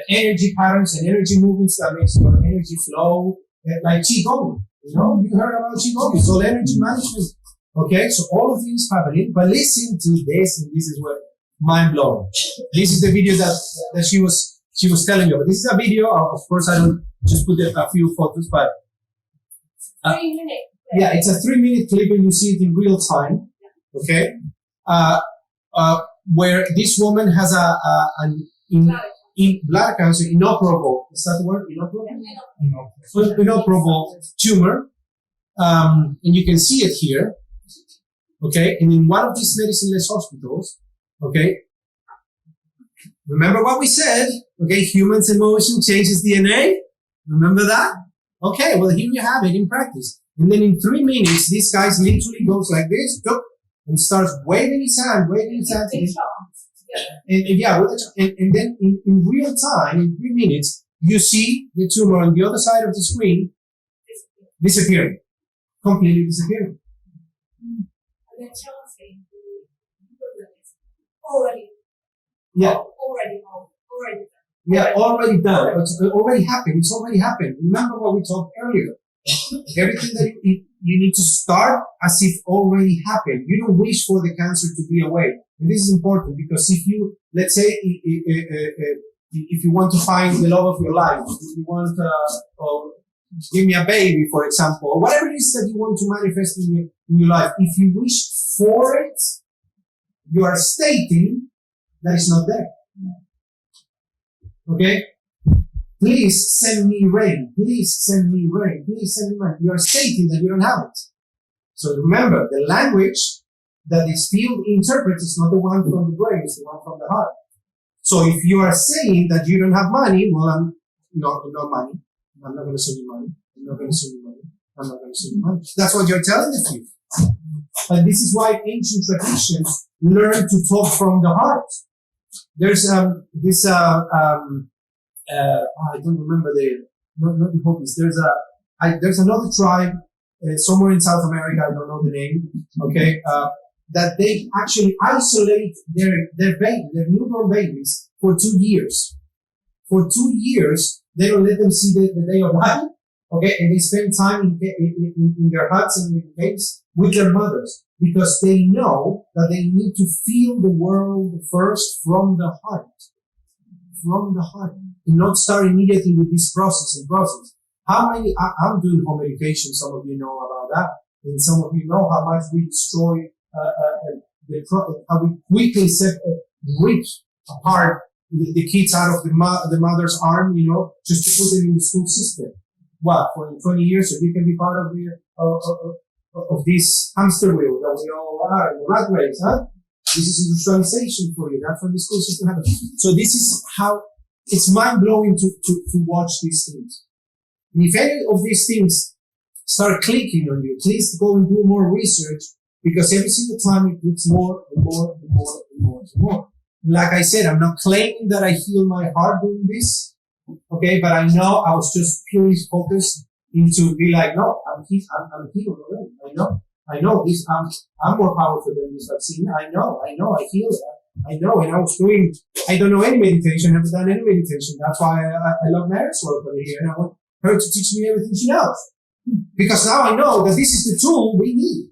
energy patterns and energy movements that makes your energy flow, like qigong. You know, you heard about qigong. It's all energy management. Okay, so all of these happening, but listen to this, and this is what mind blowing. This is the video that she was telling you. But this is a video. Of course, I don't just put a few photos, but 3 minutes. yeah, it's a 3-minute clip, and you see it in real time. Okay, where this woman has in bladder cancer, inoperable. Is that the word? Inoperable. Inoperable tumor, and you can see it here. Okay, and in one of these medicine-less hospitals, okay, remember what we said, okay, humans emotion changes DNA, remember that? Okay, well, here you have it in practice. And then in 3 minutes, this guy literally goes like this, and starts waving his hand. And then in real time, in 3 minutes, you see the tumor on the other side of the screen disappearing, completely disappearing. And then Chelsea, already. Yeah. Already. Yeah, already done. It's already happened. It's already happened. Remember what we talked earlier. Everything that you need to start as if already happened. You don't wish for the cancer to be away. And this is important because if you, let's say, if you want to find the love of your life, if you want, give me a baby, for example, or whatever it is that you want to manifest in your life, if you wish for it, you are stating that it's not there. Okay? Please send me rain. Please send me rain. Please send me rain. You are stating that you don't have it. So remember, the language that this field interprets is not the one from the brain, it's the one from the heart. So if you are saying that you don't have money, well, I'm not money. I'm not going to send you money. I'm not going to send you money. I'm not going to send you money. That's what you're telling the field. And this is why ancient traditions learn to talk from the heart. There's this I don't remember not the Hopis. There's another tribe somewhere in South America. I don't know the name. Okay, that they actually isolate their newborn babies for 2 years. For 2 years, they don't let them see the day of life. Okay, and they spend time in their huts and in caves with their mothers because they know that they need to feel the world first from the heart. From the heart. And not start immediately with this process. I'm doing home education, some of you know about that, and some of you know how much we destroy, how we quickly rip apart the kids out of the mother's arm, you know, just to put them in the school system. What, for 20 years, so you can be part of this hamster wheel that we all are, in the rat race, huh? This is industrialization for you. That's what the school system happens. So this is how it's mind-blowing to watch these things. And if any of these things start clicking on you, please go and do more research because every single time it gets more and more and more and more and more. And like I said, I'm not claiming that I heal my heart doing this, okay? But I know I was just purely focused into be like, no, I'm healed already. I know this. I'm more powerful than this vaccine. I know. I heal that. I know. And I don't know any meditation. Never done any meditation. That's why I love Mary's work over here. And I want her to teach me everything she knows. Because now I know that this is the tool we need.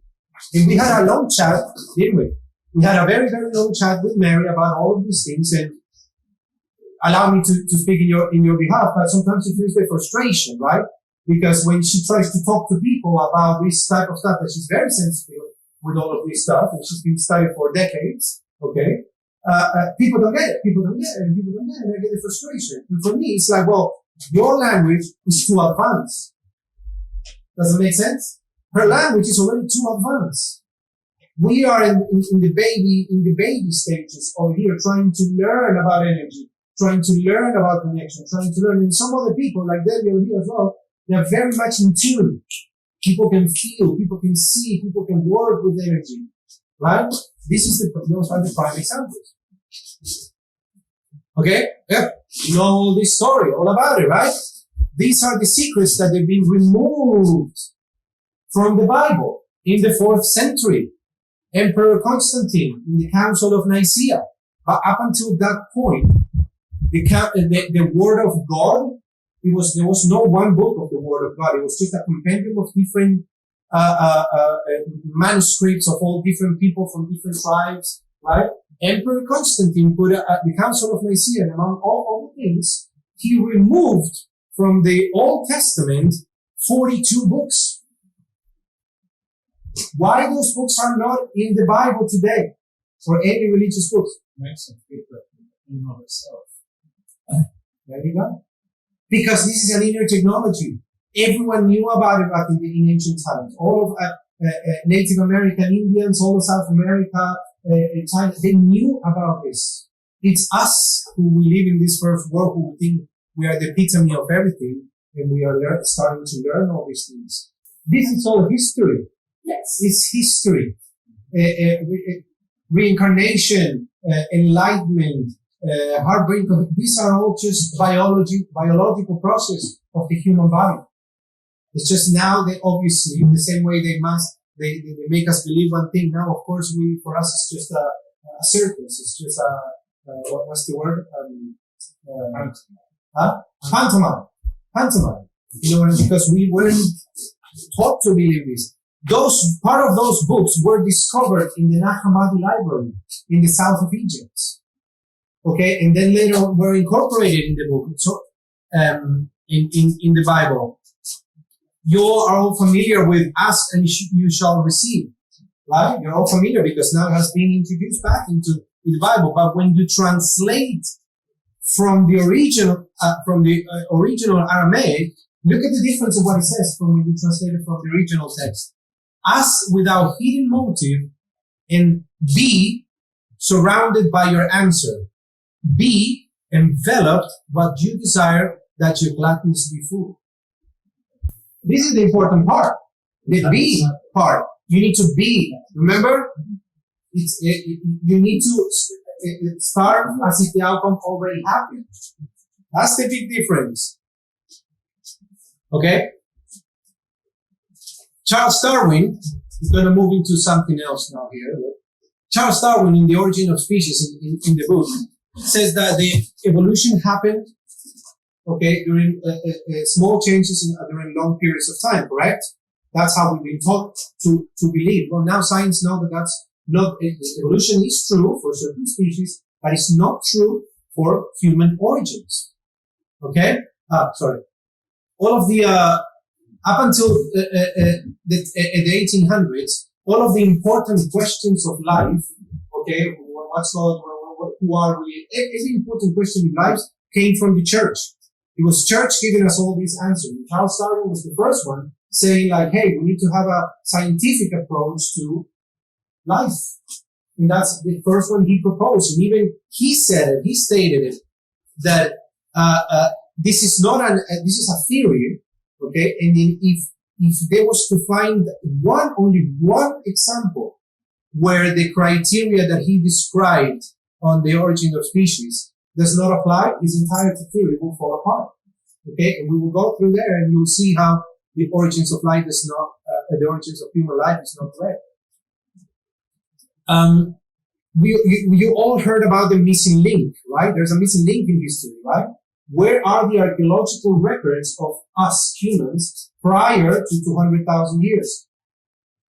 And we had a long chat, didn't we? We had a very, very long chat with Mary about all of these things and allow me to speak in your behalf. But sometimes it feels the frustration, right? Because when she tries to talk to people about this type of stuff, that she's very sensitive with all of this stuff, and she's been studying for decades, okay? People don't get it, and I get the frustration. And for me, it's like, well, your language is too advanced. Does it make sense? Her language is already too advanced. We are in the baby stages over here, trying to learn about energy, trying to learn about connection, trying to learn. And some other people, like Debbie over here as well, they're very much in tune. People can feel, people can see, people can work with energy, right? Those are the prime examples. Okay? Yep. You know all this story, all about it, right? These are the secrets that have been removed from the Bible in the 4th century. Emperor Constantine in the Council of Nicaea. But up until that point, the Word of God, there was no one book of the Word of God. It was just a compendium of different manuscripts of all different people from different tribes, right? Emperor Constantine put at the Council of Nicaea, and among all the things, he removed from the Old Testament 42 books. Why those books are not in the Bible today, or any religious books? Makes it fit in and of itself. There you go. Because this is an inner technology. Everyone knew about it back in ancient times. All of Native American Indians, all of South America, China, they knew about this. It's us who we live in this first world who think we are the epitome of everything, and we are starting to learn all these things. This is all history. Yes, it's history. Reincarnation, enlightenment, heartbreak. These are all just biological process of the human body. It's just now they obviously, in the same way they make us believe one thing. Now, of course, for us, it's just a circus. It's just what's the word? Pantomime. Pantomime. You know what I mean? Because we weren't taught to believe this. Part of those books were discovered in the Nag Hammadi library in the south of Egypt. Okay, and then later on were incorporated in the book. So, in the Bible. You are all familiar with ask and you shall receive, right? You're all familiar because now it has been introduced back into the Bible. But when you translate from the original Aramaic, look at the difference of what it says from when you translate it from the original text. Ask without hidden motive and be surrounded by your answer. Be enveloped what you desire that your gladness be full. This is the important part. The be part. You need to be. Remember? You need to start as if the outcome already happened. That's the big difference. Okay? Charles Darwin is going to move into something else now here. Charles Darwin, in The Origin of Species, in the book, says that the evolution happened, okay, during small changes during long periods of time, correct? That's how we've been taught to believe. Well, now science knows that that's not, evolution is true for certain species, but it's not true for human origins. Okay? All of the, up until the 1800s, all of the important questions of life, okay, what's God, who are we, every important question in life came from the church. It was church giving us all these answers. And Charles Darwin was the first one saying like, hey, we need to have a scientific approach to life. And that's the first one he proposed. And even he stated it, that, this is this is a theory, okay? And then if there was to find only one example where the criteria that he described on The Origin of Species does not apply, his entire theory will fall apart. Okay, and we will go through there, and you'll see how the origins of life is not, the origins of human life is not correct. You all heard about the missing link, right? There's a missing link in history, right? Where are the archaeological records of us humans prior to 200,000 years?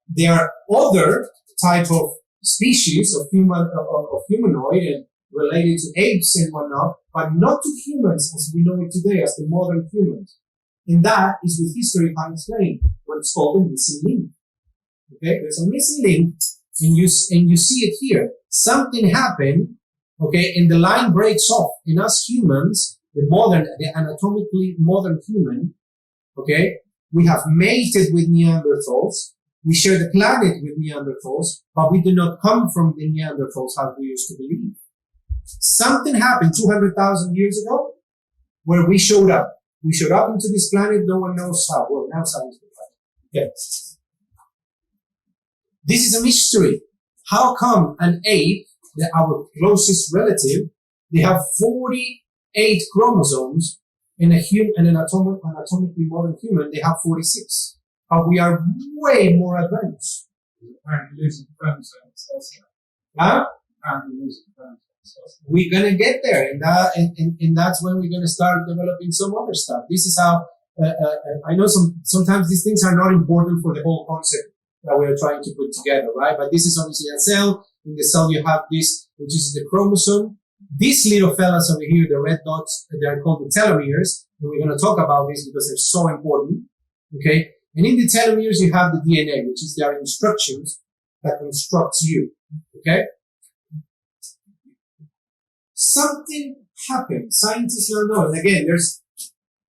There are other type of species of humanoid and related to apes and whatnot, but not to humans as we know it today, as the modern humans. And that is what history can explain, what's called the missing link. Okay, there's a missing link, and you see it here. Something happened, okay, and the line breaks off. In us humans, the anatomically modern human, okay, we have mated with Neanderthals. We share the planet with Neanderthals, but we do not come from the Neanderthals as we used to believe. Something happened 200,000 years ago where we showed up. We showed up into this planet. No one knows how. Well, now science will find. Okay. This is a mystery. How come an ape, our closest relative, they have 40 8 chromosomes, and an anatomically modern human, they have 46. But we are way more advanced. Apparently losing chromosomes also. Huh? Apparently losing chromosomes also. We're gonna get there, and that's when we're gonna start developing some other stuff. This is how I know sometimes these things are not important for the whole concept that we are trying to put together, right? But this is obviously a cell. In the cell, you have this, which is the chromosome. These little fellas over here, the red dots, they're called the telomeres, and we're gonna talk about this because they're so important. Okay, and in the telomeres, you have the DNA, which is their instructions that constructs you. Okay. Something happened. Scientists are known. Again, there's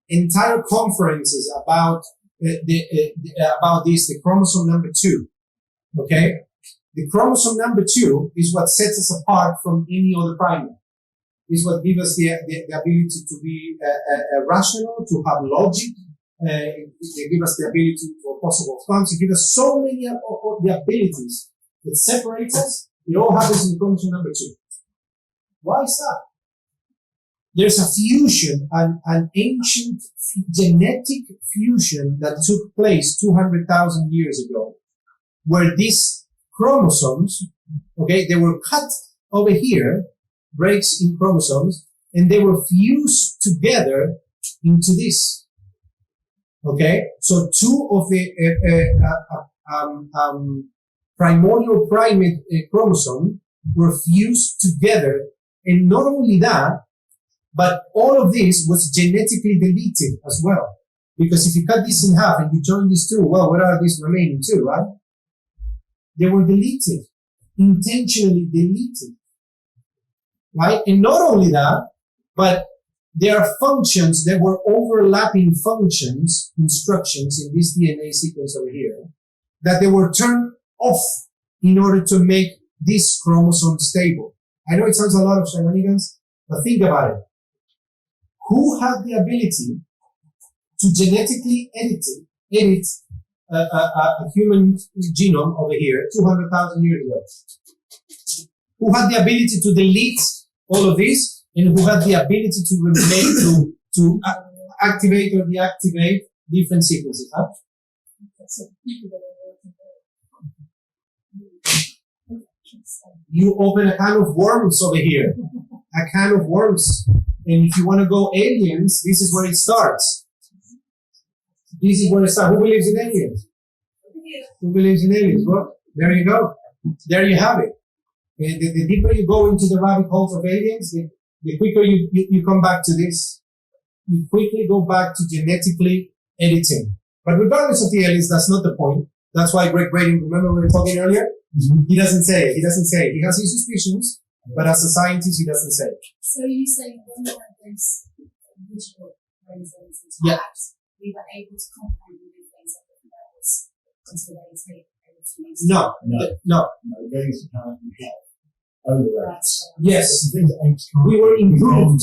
entire conferences about about this. The chromosome number 2. Okay, the chromosome number 2 is what sets us apart from any other primate. Is what gives us the ability to be rational, to have logic. They give us the ability for possible thumbs. It gives us so many of the abilities that separate us. It all happens in the chromosome number 2. Why is that? There's a fusion, an ancient genetic fusion that took place 200,000 years ago, where these chromosomes, okay, they were cut over here, breaks in chromosomes, and they were fused together into this. Okay, so 2 of the primordial primate chromosome were fused together, and not only that, but all of this was genetically deleted as well. Because if you cut this in half and you join these 2, well, what are these remaining 2, right? They were deleted, intentionally deleted, right? And not only that, but there are functions that were overlapping functions, instructions in this DNA sequence over here, that they were turned off in order to make this chromosome stable. I know it sounds a lot of shenanigans, but think about it. Who had the ability to genetically edit a human genome over here 200,000 years ago? Who had the ability to delete all of this, and who had the ability to remain to activate or deactivate different sequences? Huh? You open a can of worms over here, a can of worms. And if you want to go aliens, this is where it starts. This is where it starts. Who believes in aliens? Who believes in aliens? Well, there you go. There you have it. The deeper you go into the rabbit holes of aliens, the quicker you come back to this. You quickly go back to genetically editing. But regardless of the aliens, that's not the point. That's why Gregg, remember we were talking earlier? Mm-hmm. He doesn't say it. He has his suspicions, but as a scientist, he doesn't say it. So you say when we had those original chromosomes intact, we were able to comprehend and do things at different levels until they take No. They used to count and have overlaps. Yes. We were improved.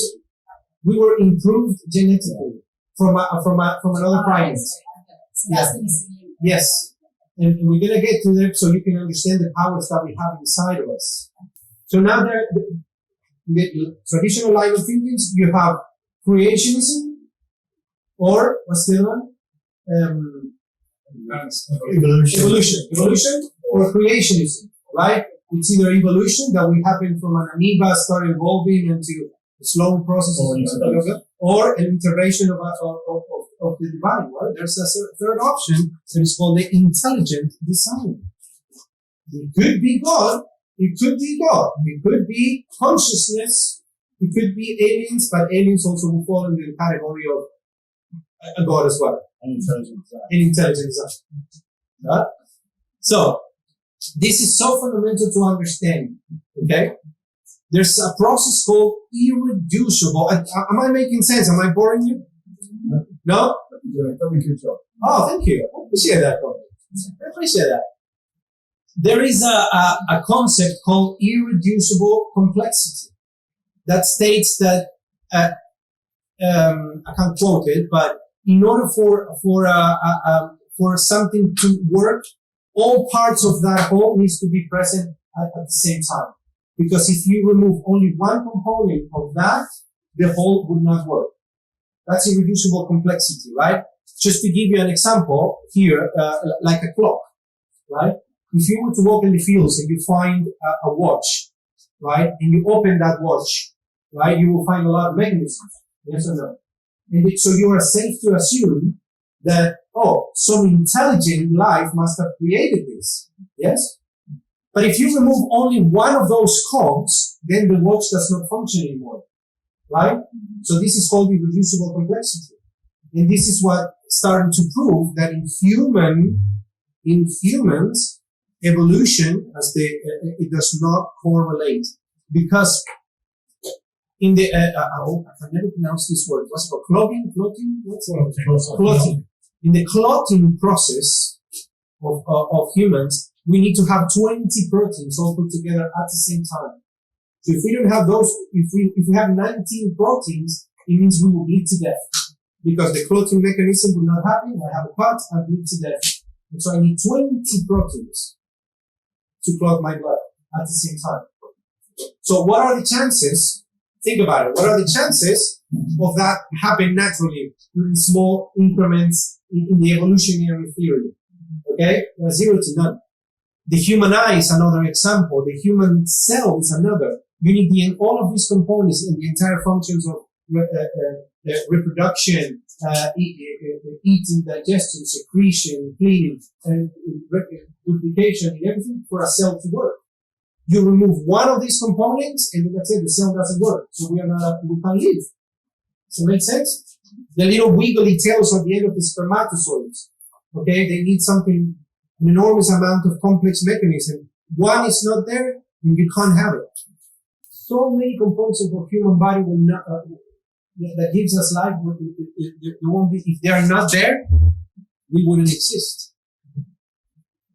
We were improved genetically from another primate. So that's the missing link. Yes. And we're going to get to that so you can understand the powers that we have inside of us. So now the traditional line of thinking, you have creationism, or what's the other one? Evolution or creationism, right? It's either evolution, that we happen from an amoeba, start evolving into slow processes, or an intervention of the divine, right? There's a third option that is called the intelligent design. It could be God. It could be God. It could be consciousness. It could be aliens, but aliens also will fall into the category of a God as well. An intelligent design. Right? So, this is so fundamental to understand. Okay? There's a process called irreducible. Am I making sense? Am I boring you? No? Oh, thank you. I appreciate that. I appreciate that. There is a concept called irreducible complexity that states that, I can't quote it, but in order for something to work, all parts of that whole needs to be present at the same time. Because if you remove only one component of that, the whole would not work. That's irreducible complexity, right? Just to give you an example here, like a clock, right? If you were to walk in the fields and you find a watch, right, and you open that watch, right, you will find a lot of mechanisms. Yes or no? And so you are safe to assume that, some intelligent life must have created this. Yes? But if you remove only one of those cogs, then the watch does not function anymore. Right? So this is called irreducible complexity. And this is what started to prove that in humans, evolution, it does not correlate. Because in the, I can never pronounce this word. What's it called? Clotting? What's it? Clotting. In the clotting process of humans, we need to have 20 proteins all put together at the same time. So if we don't have those, if we have 19 proteins, it means we will bleed to death. Because the clotting mechanism will not happen. I have a cut, I bleed to death. And so I need 20 proteins to clot my blood at the same time. So what are the chances? Think about it. What are the chances of that happening naturally in small increments in the evolutionary theory? Okay? 0 to none. The human eye is another example. The human cell is another. You need all of these components in the entire functions of reproduction, eating, digestion, secretion, cleaning, and duplication, and everything for a cell to work. You remove one of these components, and that's it. The cell doesn't work, so we can't live. Does it make sense? The little wiggly tails at the end of the spermatozoids. Okay, they need something, an enormous amount of complex mechanism. One is not there, and you can't have it. So many components of the human body will not, that gives us life. There won't be, if they are not there, we wouldn't exist.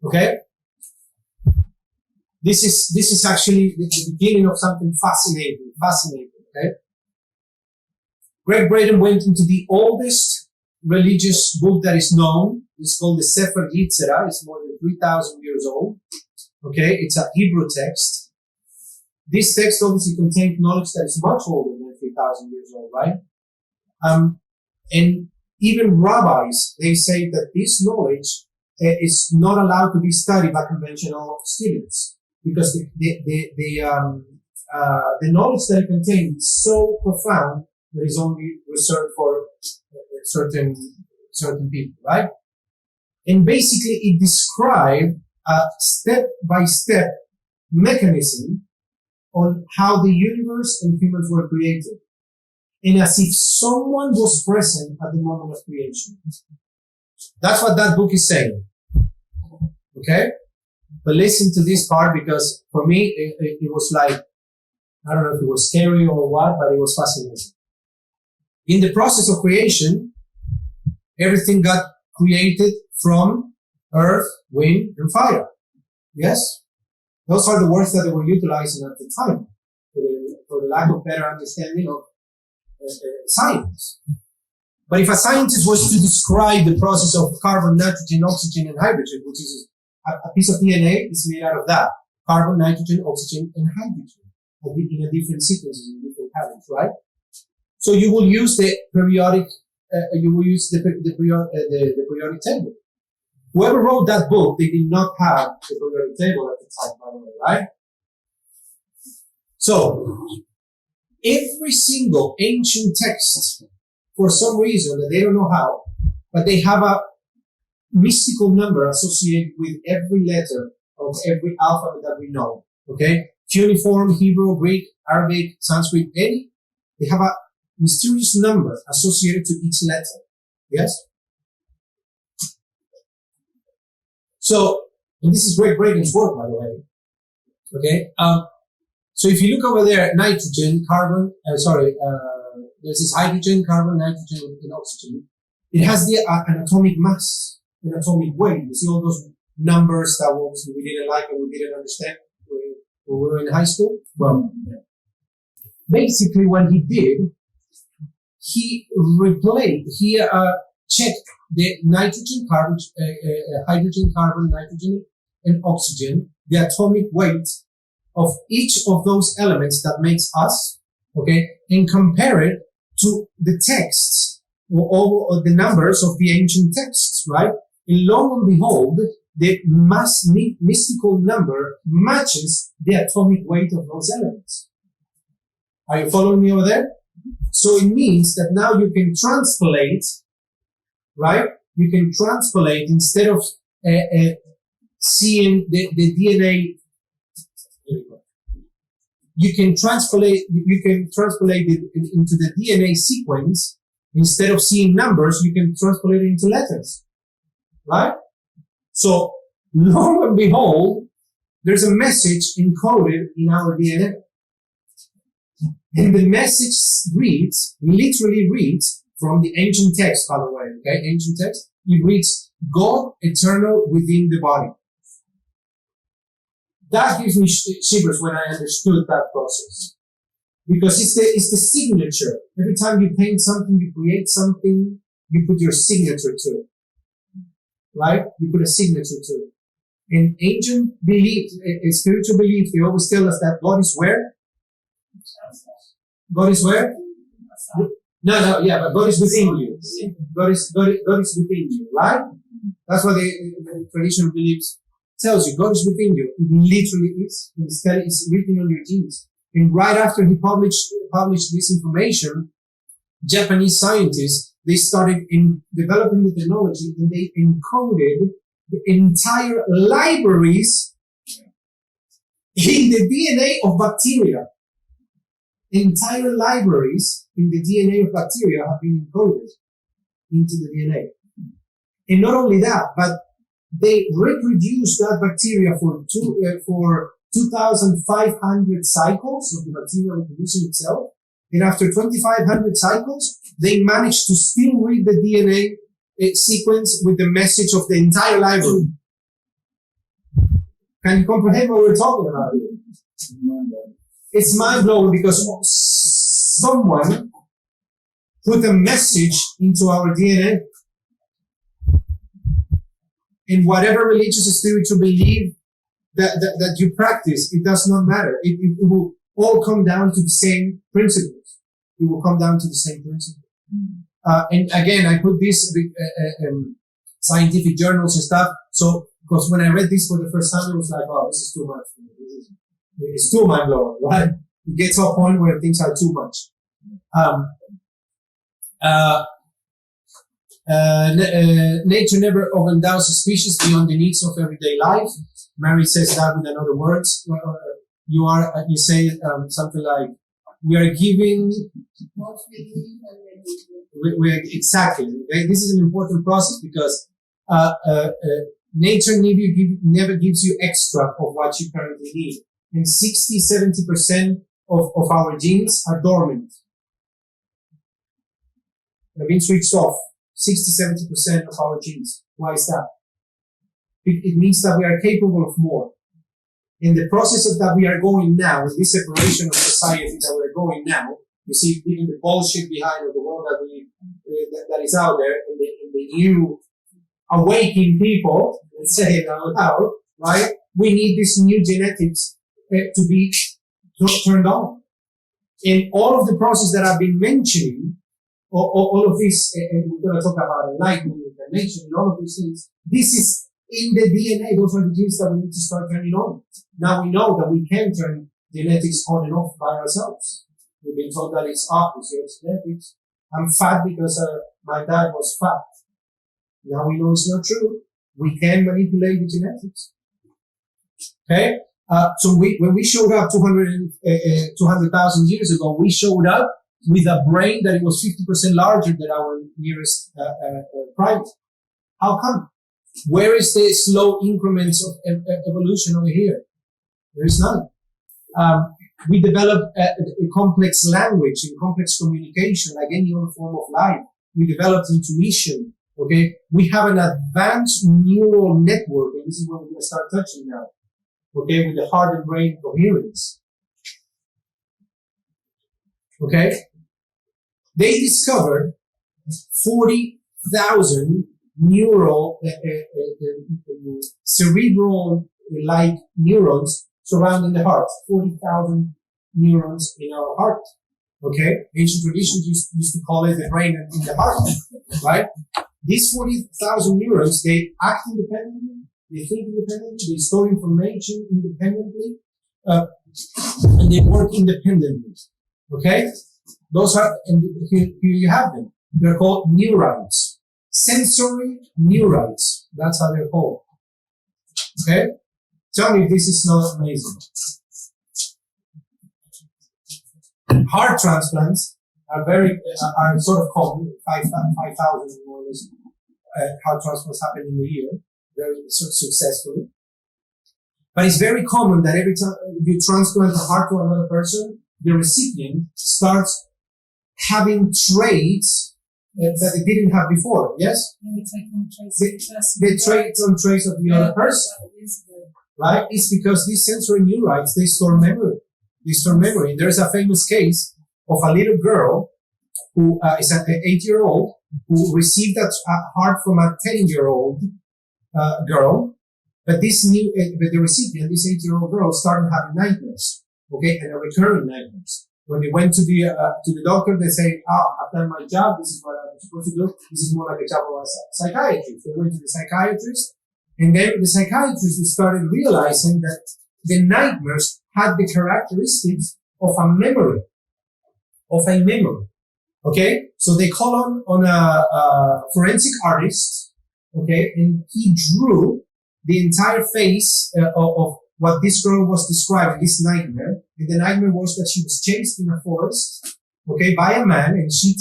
Okay? This is actually the beginning of something fascinating, okay? Gregg Braden went into the oldest religious book that is known. It's called the Sefer Yetzirah. It's more than 3,000 years old. Okay? It's a Hebrew text. This text obviously contains knowledge that is much older than 3,000 years old, right? And even rabbis, they say that this knowledge is not allowed to be studied by conventional students because the knowledge that it contains is so profound that is only reserved for certain people, right? And basically, it described a step-by-step mechanism on how the universe and humans were created. And as if someone was present at the moment of creation. That's what that book is saying. Okay? But listen to this part because for me, it was like, I don't know if it was scary or what, but it was fascinating. In the process of creation, everything got created from earth, wind, and fire. Yes? Those are the words that they were utilizing at the time for the lack of better understanding of science. But if a scientist was to describe the process of carbon, nitrogen, oxygen, and hydrogen, which is a piece of DNA is made out of that. Carbon, nitrogen, oxygen, and hydrogen in a different sequences, in different patterns, right? So you will use the periodic, the periodic table. Whoever wrote that book, they did not have the periodic table at the time, by the way, right? So, every single ancient text, for some reason that they don't know how, but they have a mystical number associated with every letter of every alphabet that we know. Okay? Cuneiform, Hebrew, Greek, Arabic, Sanskrit, any, they have a mysterious number associated to each letter. Yes? So, and this is Gregg Braden's work, by the way. Okay? So if you look over there, nitrogen, carbon, there's this hydrogen, carbon, nitrogen, and oxygen. It has an atomic mass, an atomic weight. You see all those numbers that we didn't like and we didn't understand when we were in high school? Well, basically what he did, he checked the nitrogen, carbon, hydrogen, carbon, nitrogen, and oxygen, the atomic weight of each of those elements that makes us, okay, and compare it to the texts or the numbers of the ancient texts, right? And lo and behold, the mystical number matches the atomic weight of those elements. Are you following me over there? So it means that now you can transpolate, right? You can transpolate instead of seeing the DNA. You can transpolate it into the DNA sequence. Instead of seeing numbers, you can transpolate it into letters, right? So, lo and behold, there's a message encoded in our DNA. And the message literally reads, from the ancient text, by the way, okay, ancient text, it reads, God eternal within the body. That gives me shivers when I understood that process. Because it's the signature. Every time you paint something, you create something, you put your signature to it. Right? You put a signature to it. In ancient belief, spiritual belief, they always tell us that God is where? God is where? No, yeah, but God is within you. God is within you, right? That's what the traditional beliefs tells you. God is within you. It literally is. Instead, it's written on your genes. And right after he published this information, Japanese scientists, they started developing the technology and they encoded the entire libraries in the DNA of bacteria. Entire libraries in the DNA of bacteria have been encoded into the DNA. And not only that, but they reproduced that bacteria for 2,500 cycles of the bacteria reproducing itself. And after 2,500 cycles, they managed to still read the DNA sequence with the message of the entire library. Can you comprehend what we're talking about here? It's mind-blowing because someone put a message into our DNA. In whatever religious or spiritual belief that you practice, it does not matter. It will all come down to the same principles. It will come down to the same principles. And again, I put these scientific journals and stuff. So, because when I read this for the first time, it was like, oh, this is too much. It's too mind-blowing, right? It gets to a point where things are too much. Nature never overendows a species beyond the needs of everyday life. Mary says that with another words. You say something like, we are giving. Exactly. Okay? This is an important process because nature never gives you extra of what you currently need. And 60-70% of our genes are dormant. They've been switched off. 60-70% of our genes. Why is that? It means that we are capable of more. In the process of that we are going now, in this separation of society that we're going now, you see, even the bullshit behind the world that is out there, and the new awakening people, let's say it out loud, right? We need this new genetics to be turned on. In all of the process that I've been mentioning, all of this, and we're going to talk about enlightenment, incarnation, and all of these things, this is in the DNA. Those are the genes that we need to start turning on. Now we know that we can turn genetics on and off by ourselves. We've been told that it's opposite of genetics. I'm fat because my dad was fat. Now we know it's not true. We can manipulate the genetics. Okay? So when we showed up 200,000 years ago, we showed up with a brain that it was 50% larger than our nearest primate. How come? Where is the slow increments of evolution over here? There is none. We developed a complex language and complex communication like any other form of life. We developed intuition. Okay, we have an advanced neural network, and this is what we're going to start touching now. Okay, with the heart and brain coherence. Okay, they discovered 40,000 neural, cerebral-like neurons surrounding the heart. 40,000 neurons in our heart. Okay? Ancient traditions used to call it the brain in the heart, right? These 40,000 neurons, they act independently, they think independently, they store information independently, and they work independently. Okay? Those are, and here you have them. They're called neurites. Sensory neurites. That's how they're called. Okay? Tell me if this is not amazing. Heart transplants are sort of common. 5,000 more or less heart transplants happen in a year, very successfully. But it's very common that every time you transplant a heart to another person, the recipient starts having traits that they didn't have before. Yes? The traits and traits of the other person. Right? It's because these sensory neurites, they store memory. And there's a famous case of a little girl who is an 8-year-old who received a heart from a 10-year-old girl. But the recipient, this 8-year-old girl, started having nightmares. Okay, and recurring nightmares. When they went to the doctor, they say, I've done my job. This is what I'm supposed to do. This is more like a job of a psychiatrist. They went to the psychiatrist, and then the psychiatrist started realizing that the nightmares had the characteristics of a memory. Okay, so they call on a forensic artist. Okay, and he drew the entire face of what this girl was describing, this nightmare. And the nightmare was that she was chased in a forest, okay, by a man, and she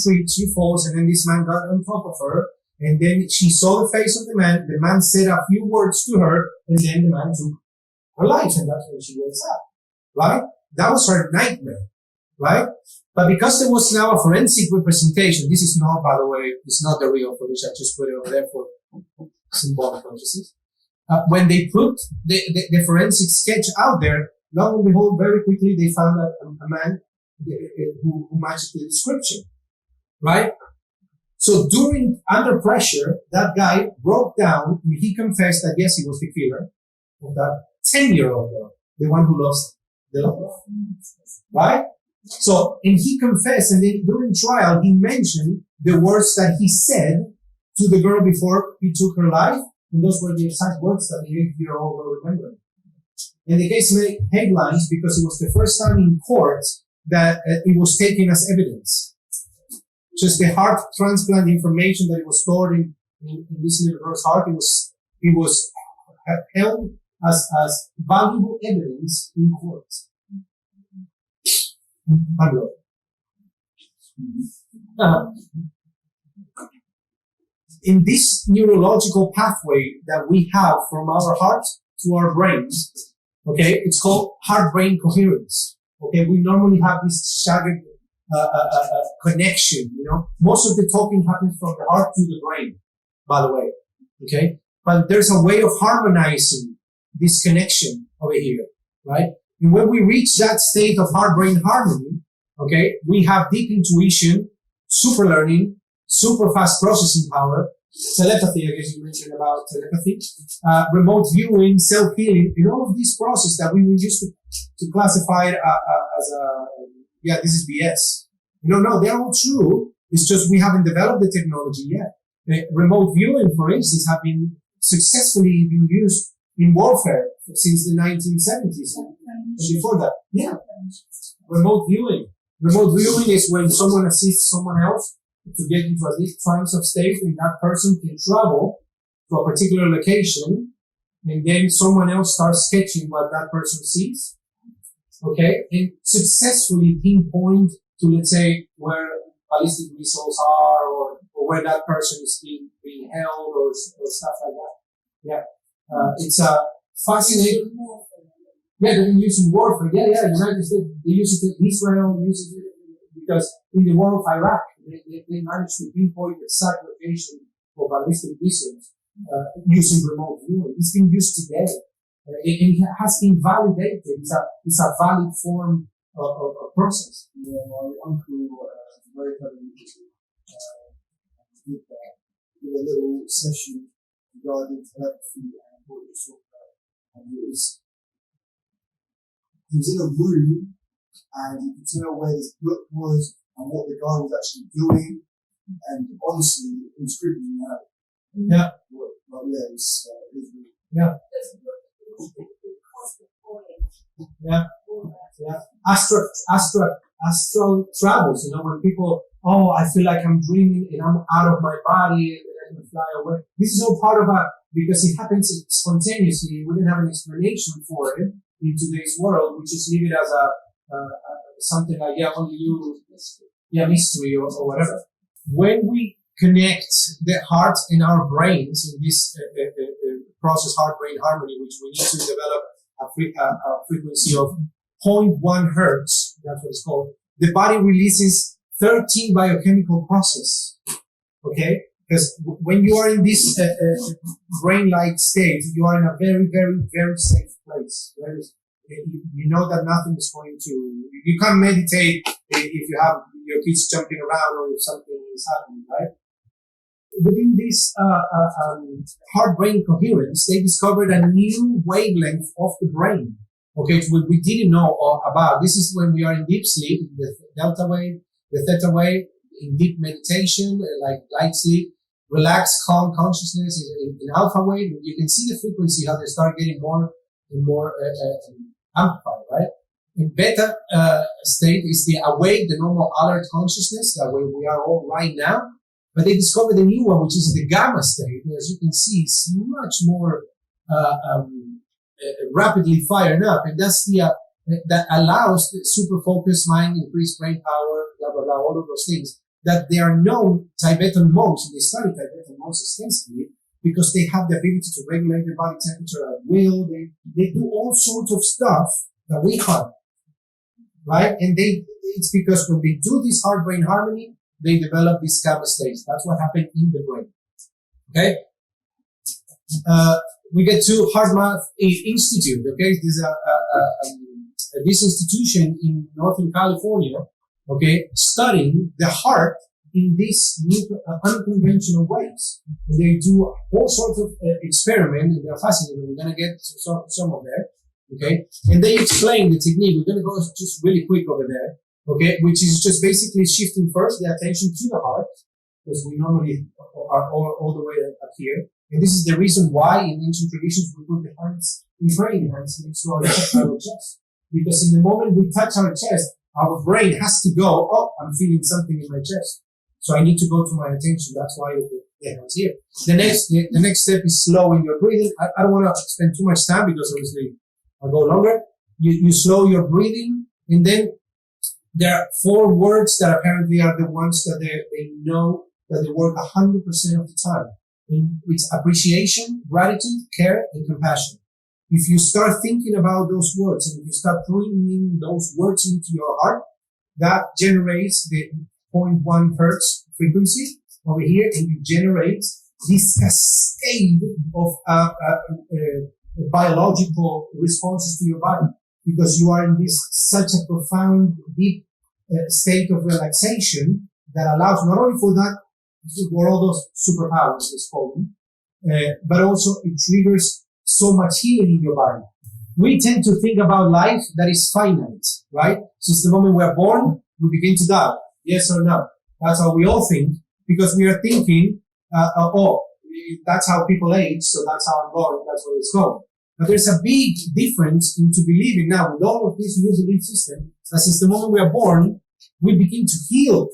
falls, and then this man got on top of her, and then she saw the face of the man said a few words to her, and then the man took her life, and that's when she wakes up, right? That was her nightmare, right? But because there was now a forensic representation, this is not, by the way, it's not the real footage, I just put it over there for symbolic purposes. When they put the forensic sketch out there, lo and behold, very quickly they found a man who matched the description, right? So under pressure, that guy broke down and he confessed that yes, he was the killer of that 10-year-old girl, the one who lost the love, right? So, and he confessed, and then during trial, he mentioned the words that he said to the girl before he took her life. And those were the exact words that the 8-year-old girl remembered. And the case made headlines because it was the first time in court that it was taken as evidence. Just the heart transplant information that it was stored in this little girl's heart, it was held as valuable evidence in court. In this neurological pathway that we have from our heart to our brains, okay, it's called heart-brain coherence. Okay, we normally have this staggered connection, you know. Most of the talking happens from the heart to the brain, by the way, okay? But there's a way of harmonizing this connection over here, right? And when we reach that state of heart-brain harmony, okay, we have deep intuition, super learning, super fast processing power, telepathy, I guess you mentioned about telepathy, remote viewing, self-healing, and all of these processes that we will use to classify it as this is BS. No, they're all true. It's just we haven't developed the technology yet. Remote viewing, for instance, have been successfully been used in warfare since the 1970s and before that. Yeah. Remote viewing. Remote viewing is when someone assists someone else to get into a deep trance of state, and that person can travel to a particular location, and then someone else starts sketching what that person sees, okay, and successfully pinpoint to, let's say, where ballistic missiles are, or where that person is being held, or stuff like that. Yeah, it's a fascinating. Yeah, they're using warfare. Yeah, United States, they use it. Israel uses it because in the war of Iraq, they managed to pinpoint the exact location of ballistic missiles using remote viewing. It's being used today. It has been validated. It's a valid form of process. Yeah, my uncle, very clever, did that. Did a little session regarding telepathy and what you talked about. And he was in a room and you could tell where this book was and what the guy was actually doing. And honestly, it was creeping me out. Yeah. But yeah, it was really. Yeah. Yeah. Yeah. Astral travels, when people, I feel like I'm dreaming and I'm out of my body and I can fly away. This is all part of because it happens spontaneously. We didn't have an explanation for it in today's world. We just leave it as something like, only you, mystery or whatever. When we connect the heart and our brains in this process, heart-brain harmony, which we need to develop a frequency of 0.1 hertz, that's what it's called, the body releases 13 biochemical processes, okay? Because when you are in this brain-like state, you are in a very, very, very safe place. You know that nothing is going to, you can't meditate if you have your kids jumping around or if something is happening, right? Within this heart-brain coherence, they discovered a new wavelength of the brain, okay, which we didn't know about. This is when we are in deep sleep, the delta wave, the theta wave, in deep meditation, like light sleep, relaxed, calm consciousness in alpha wave. You can see the frequency, how they start getting more and more amplified, right? In beta state is the awake, the normal alert consciousness, that way we are all right now. But they discovered a new one, which is the gamma state. As you can see, it's much more rapidly firing up, and that's that allows the super focused mind, increased brain power, blah blah blah, all of those things. That they are known Tibetan monks, and they study Tibetan monks extensively because they have the ability to regulate their body temperature at will. They do all sorts of stuff that we can't, right? And it's because when they do this heart-brain harmony, they develop these gamma states. That's what happened in the brain. Okay? We get to HeartMath Institute. Okay? This is this institution in Northern California, okay, studying the heart in these new unconventional ways. And they do all sorts of experiments, and they're fascinating. We're going to get to some of that. Okay? And they explain the technique. We're going to go just really quick over there. Okay, which is just basically shifting first the attention to the heart, because we normally are all the way up here. And this is the reason why in ancient traditions we put the hands in praying hands next to our chest. Because in the moment we touch our chest, our brain has to go, I'm feeling something in my chest. So I need to go to my attention. That's why the hands here. The next step is slowing your breathing. I don't want to spend too much time because obviously I'll go longer. You slow your breathing, and then there are 4 words that apparently are the ones that they know that they work 100% of the time. And it's appreciation, gratitude, care, and compassion. If you start thinking about those words and you start bringing those words into your heart, that generates the 0.1 hertz frequency over here, and you generate this cascade of biological responses to your body. Because you are in this such a profound, deep state of relaxation that allows not only for that, for all those superpowers, let's call them, but also it triggers so much healing in your body. We tend to think about life that is finite, right? Since the moment we are born, we begin to die. Yes or no? That's how we all think, because we are thinking, that's how people age, so that's how I'm going, that's where it's going. But there's a big difference into believing now with all of this new belief system that since the moment we are born, we begin to heal.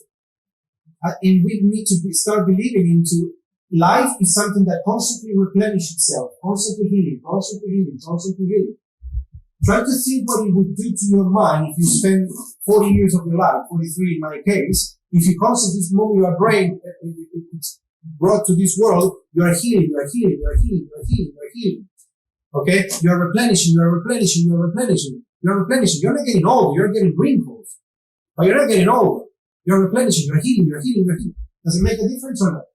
And we need to start believing into life is something that constantly replenishes itself, constantly healing, constantly healing, constantly healing. Try to think what it would do to your mind if you spend 40 years of your life, 43 in my case, if you constantly, this moment your brain it's brought to this world, you are healing, you are healing, you are healing, you are healing, you are healing. Okay? You're replenishing, you're replenishing, you're replenishing, you're replenishing. You're not getting old, you're getting wrinkles. But you're not getting old. You're replenishing, you're healing, you're healing, you're healing. Does it make a difference or not?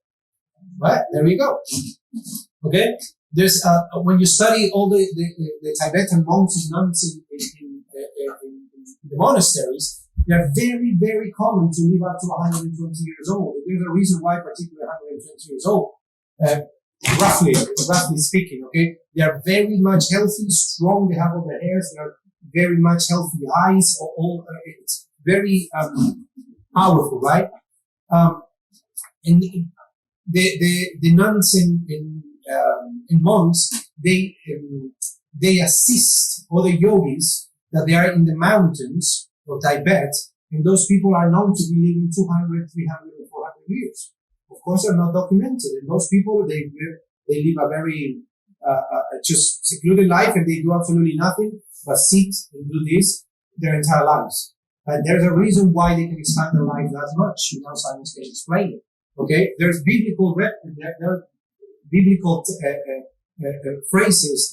Right? There you go. Okay? There's, when you study all the Tibetan monks and nuns in the monasteries, they are very, very common to live up to 120 years old. There's a reason why particularly 120 years old. Roughly speaking, okay? They are very much healthy, strong, they have all their hairs, very much healthy eyes. It's very powerful, right? And the nuns and monks, they assist other yogis that they are in the mountains of Tibet, and those people are known to be living 200, 300, and 400 years. Of course, they're not documented, and those people, they live a very just secluded life, and they do absolutely nothing but sit and do this their entire lives. And there's a reason why they can expand their life that much. Science can explain it. Okay, there's biblical phrases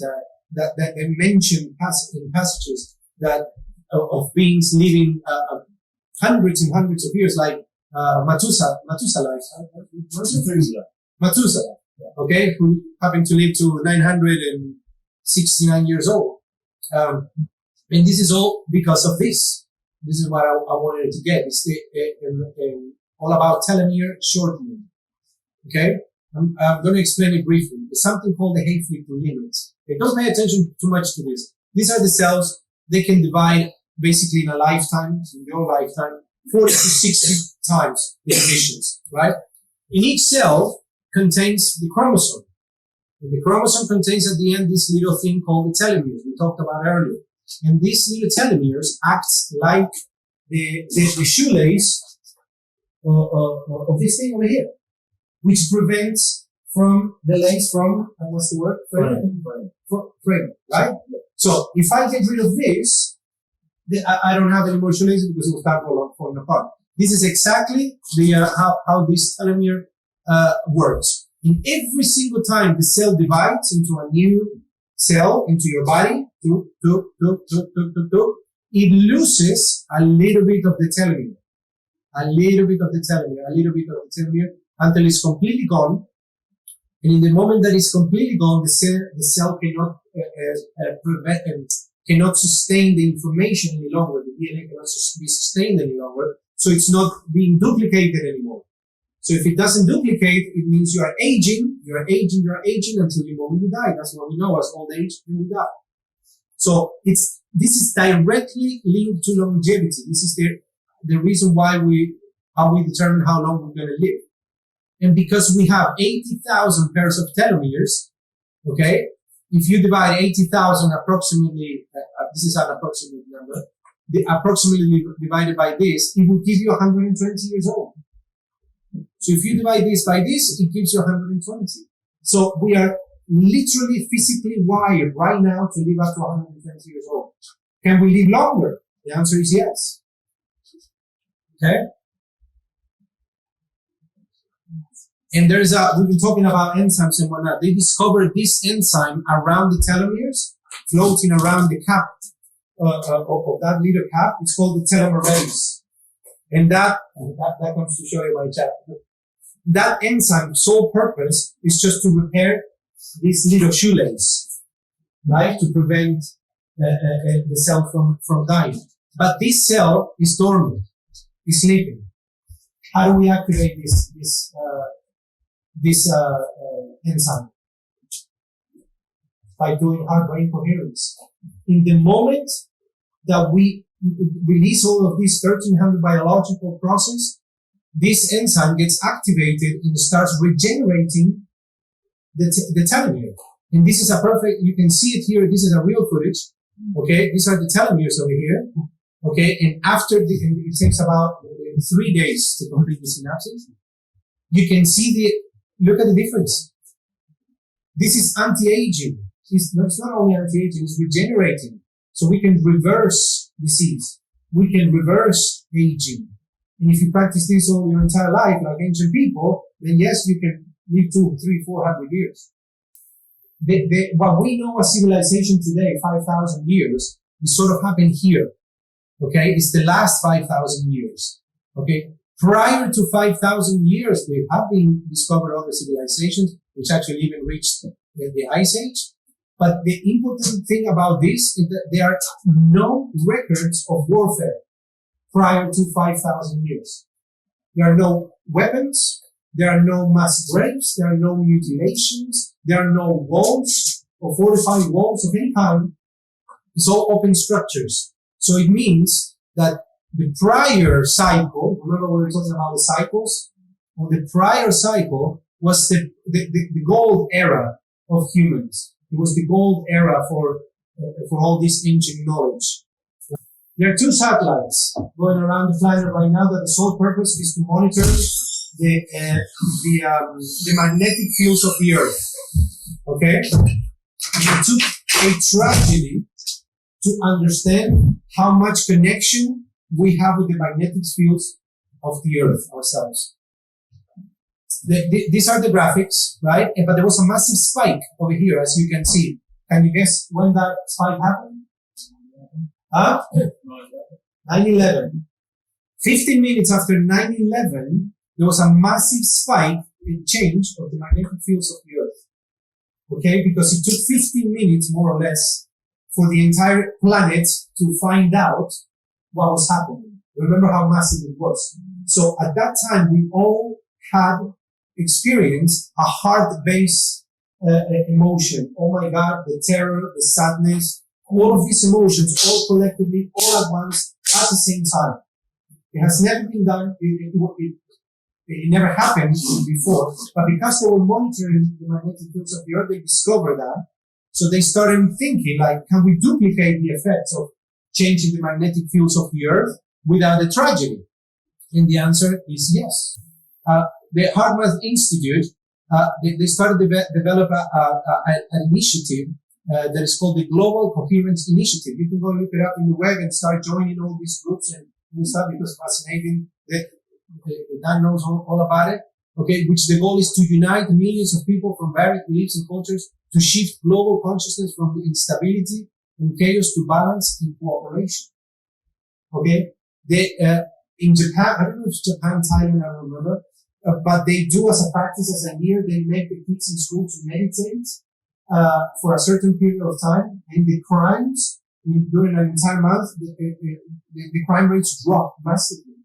that mention in passages that of beings living hundreds and hundreds of years, like Methuselah, okay, who happened to live to 969 years old. And this is all because of this. This is what I wanted to get. It's all about telomere shortening. Okay? I'm going to explain it briefly. There's something called the Hayflick limit. Okay, don't pay attention too much to this. These are the cells. They can divide basically in a lifetime, in your lifetime, 40 to 60 times the emissions, right? In each cell contains the chromosome. And the chromosome contains at the end this little thing called the telomeres we talked about earlier. And these little telomeres acts like the shoelace of this thing over here, which prevents from the lace from, what's the word? Frame, right? So if I get rid of this, I don't have any more shoelaces because it will start falling apart. This is exactly how this telomere works. And every single time the cell divides into a new cell into your body, it loses a little bit of the telomere, until it's completely gone. And in the moment that it's completely gone, the cell cannot cannot sustain the information any longer. The DNA cannot be sustained any longer, so it's not being duplicated anymore. So if it doesn't duplicate, it means you are aging until the moment you die. That's what we know as old age, and we die. So this is directly linked to longevity. This is the reason why how we determine how long we're going to live. And because we have 80,000 pairs of telomeres, okay, if you divide 80,000 approximately, this is an approximate number, approximately divided by this, it will give you 120 years old. So if you divide this by this, it gives you 120. So we are literally physically wired right now to live up to 120 years old. Can we live longer? The answer is yes. Okay? And we've been talking about enzymes and whatnot. They discovered this enzyme around the telomeres, floating around the cap of that little cap. It's called the telomerase. And that comes to show you my chat. That enzyme's sole purpose is just to repair this little shoelace, right? To prevent the cell from dying. But this cell is dormant, is sleeping. How do we activate this enzyme? By doing heart-brain coherence. In the moment that we release all of these 1300 biological process, this enzyme gets activated and starts regenerating the telomere. And this is you can see it here. This is a real footage. Okay. These are the telomeres over here. Okay. And it takes about 3 days to complete the synapses. You can see look at the difference. This is anti-aging. It's not only anti-aging, it's regenerating. So we can reverse disease. We can reverse aging. And if you practice this all your entire life, like ancient people, then yes, you can live 200, 300, 400 years. What we know as civilization today, 5,000 years, is sort of happened here. Okay? It's the last 5,000 years. Okay? Prior to 5,000 years, there have been discovered other civilizations, which actually even reached the Ice Age. But the important thing about this is that there are no records of warfare prior to 5,000 years. There are no weapons. There are no mass graves. There are no mutilations. There are no walls or fortified walls of any kind It's all open structures. So it means that the prior cycle, remember we were talking about the cycles? Well, the prior cycle was the gold era of humans. It was the gold era for all this ancient knowledge. There are 2 satellites going around the planet right now that the sole purpose is to monitor the magnetic fields of the Earth. Okay? It took a tragedy to understand how much connection we have with the magnetic fields of the Earth ourselves. These are the graphics, right? But there was a massive spike over here, as you can see. Can you guess when that spike happened? 9/11. 15 minutes after 9/11, there was a massive spike in change of the magnetic fields of the Earth. Okay? Because it took 15 minutes, more or less, for the entire planet to find out what was happening. Remember how massive it was. So at that time, we all had experienced a heart-based emotion. Oh my God, the terror, the sadness, all of these emotions, all collectively, all at once, at the same time. It has never been done. It never happened before. But because they were monitoring the magnetic fields of the Earth, they discovered that. So they started thinking, like, can we duplicate the effects of changing the magnetic fields of the Earth without a tragedy? And the answer is yes. The HeartMath Institute, they started to develop an initiative that is called the Global Coherence Initiative. You can go look it up in the web and start joining all these groups and stuff because it's fascinating. Dan knows all about it. Okay, which the goal is to unite millions of people from various beliefs and cultures to shift global consciousness from instability and chaos to balance and cooperation. Okay, in Japan, I don't know if it's Japan, Thailand, I don't remember, but they do as a practice, as a year, they make the kids in school to meditate for a certain period of time, and the crimes during an entire month, the crime rates drop massively.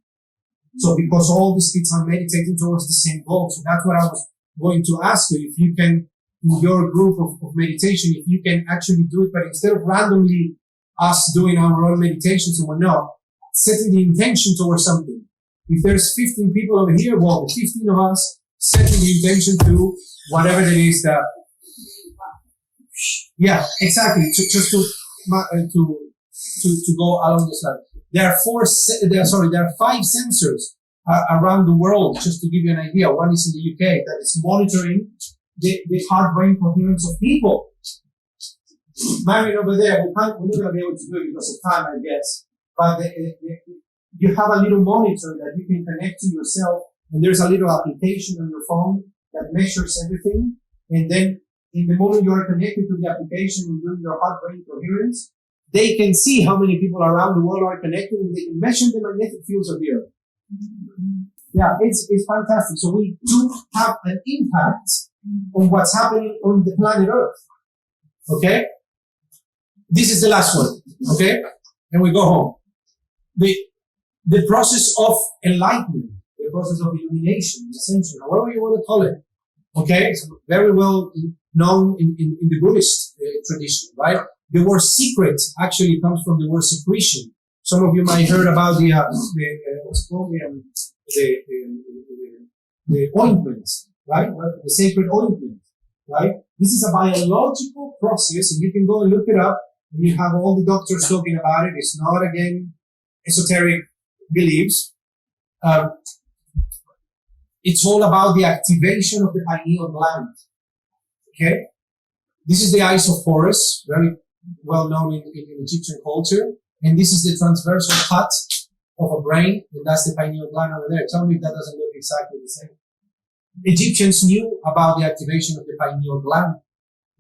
So because all these kids are meditating towards the same goal. So that's what I was going to ask you. If you can, in your group of meditation, if you can actually do it, but instead of randomly us doing our own meditations and whatnot, setting the intention towards something. If there's 15 people over here, well, the 15 of us setting the intention to whatever it is that, yeah, exactly. Just to go along this line. There are 5 sensors around the world, just to give you an idea. One is in the UK that is monitoring the heart-brain coherence of people. Marion over there, we're not going to be able to do it because of time, I guess. But you have a little monitor that you can connect to yourself, and there's a little application on your phone that measures everything. And then, in the moment you are connected to the application and doing your heart-brain coherence, they can see how many people around the world are connected, and they can measure the magnetic fields of the Earth. Yeah, it's fantastic. So we do have an impact on what's happening on the planet Earth. Okay? This is the last one. Okay? And we go home. The process of enlightenment, the process of illumination, ascension, however you want to call it. Okay? It's very well known in the Buddhist tradition, right? The word secret actually comes from the word secretion. Some of you might have heard about the ointment, right? The sacred ointment, right? This is a biological process, and you can go and look it up, and you have all the doctors talking about it. It's not, again, esoteric beliefs. It's all about the activation of the pineal gland. Okay? This is the eyes of Horus, very well known in Egyptian culture. And this is the transversal cut of a brain, and that's the pineal gland over there. Tell me if that doesn't look exactly the same. Egyptians knew about the activation of the pineal gland.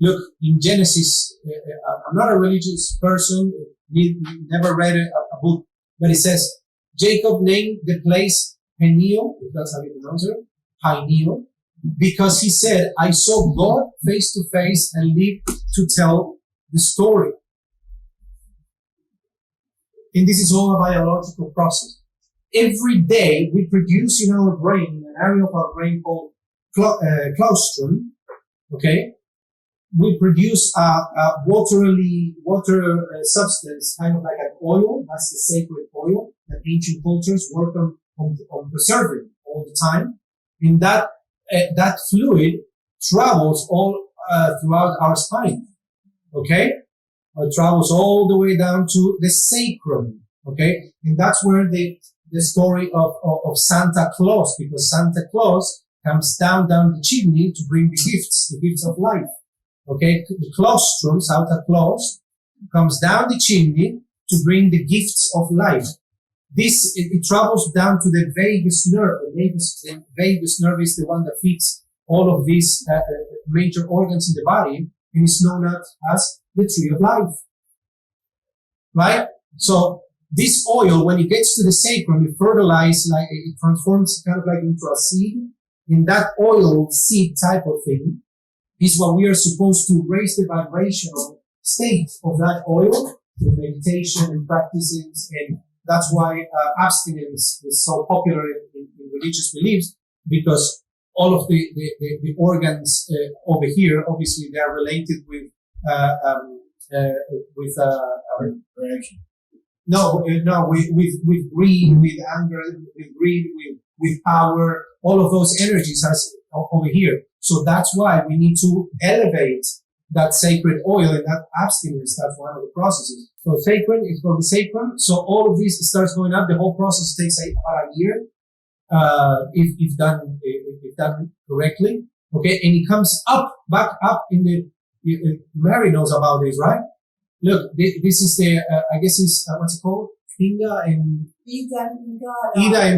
Look, in Genesis, I'm not a religious person, never read a book, but it says, Jacob named the place Peniel, if that's how you pronounce it, Pineal, because he said, I saw God face to face and lived to tell the story. And this is all a biological process. Every day we produce in our brain, an area of our brain called claustrum, okay? we produce a water substance, kind of like an oil. That's the sacred oil that ancient cultures work on preserving all the time. And that fluid travels all throughout our spine. Okay, it travels all the way down to the sacrum. Okay, and that's where the story of Santa Claus, because Santa Claus comes down the chimney to bring the gifts of life. Okay, the claustrum, Santa Claus, comes down the chimney to bring the gifts of life. It travels down to the vagus nerve. The vagus nerve is the one that feeds all of these major organs in the body, and is known as the tree of life. Right? So this oil, when it gets to the sacrum, it fertilizes, like it transforms kind of like into a seed. And that oil seed type of thing is what we are supposed to raise the vibrational state of that oil through meditation and practices. And that's why abstinence is so popular in religious beliefs, because all of the organs over here, obviously, they are related with Reaction. with greed, with anger, with power. All of those energies are over here. So that's why we need to elevate that sacred oil and that abstinence. That's one of the processes. So sacred is called the sacrum. So all of this starts going up. The whole process takes about a year, if done correctly. Okay, and it comes back up in the. Mary knows about this, right? Look, this is the I guess it's what's it called? Ida and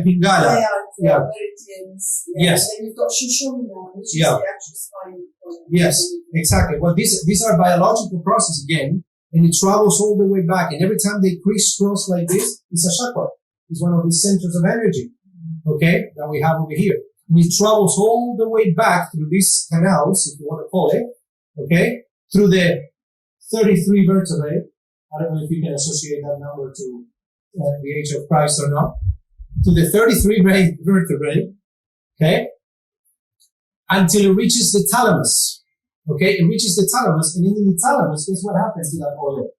Pingala. They are meridians. Yes. And then you've got Shoshona, which is Yeah. the actual spinal point. Yes, exactly. Well, these are biological processes again, and it travels all the way back. And every time they crisscross like this, it's a chakra. It's one of the centers of energy, okay, that we have over here. And it travels all the way back through these canals, if you want to call it, okay, through the 33 vertebrae. I don't know if you can associate that number to the age of Christ or not. To the 33 vertebrae, okay, until it reaches the thalamus. Okay, it reaches the thalamus, and in the thalamus, guess what happens to that oil?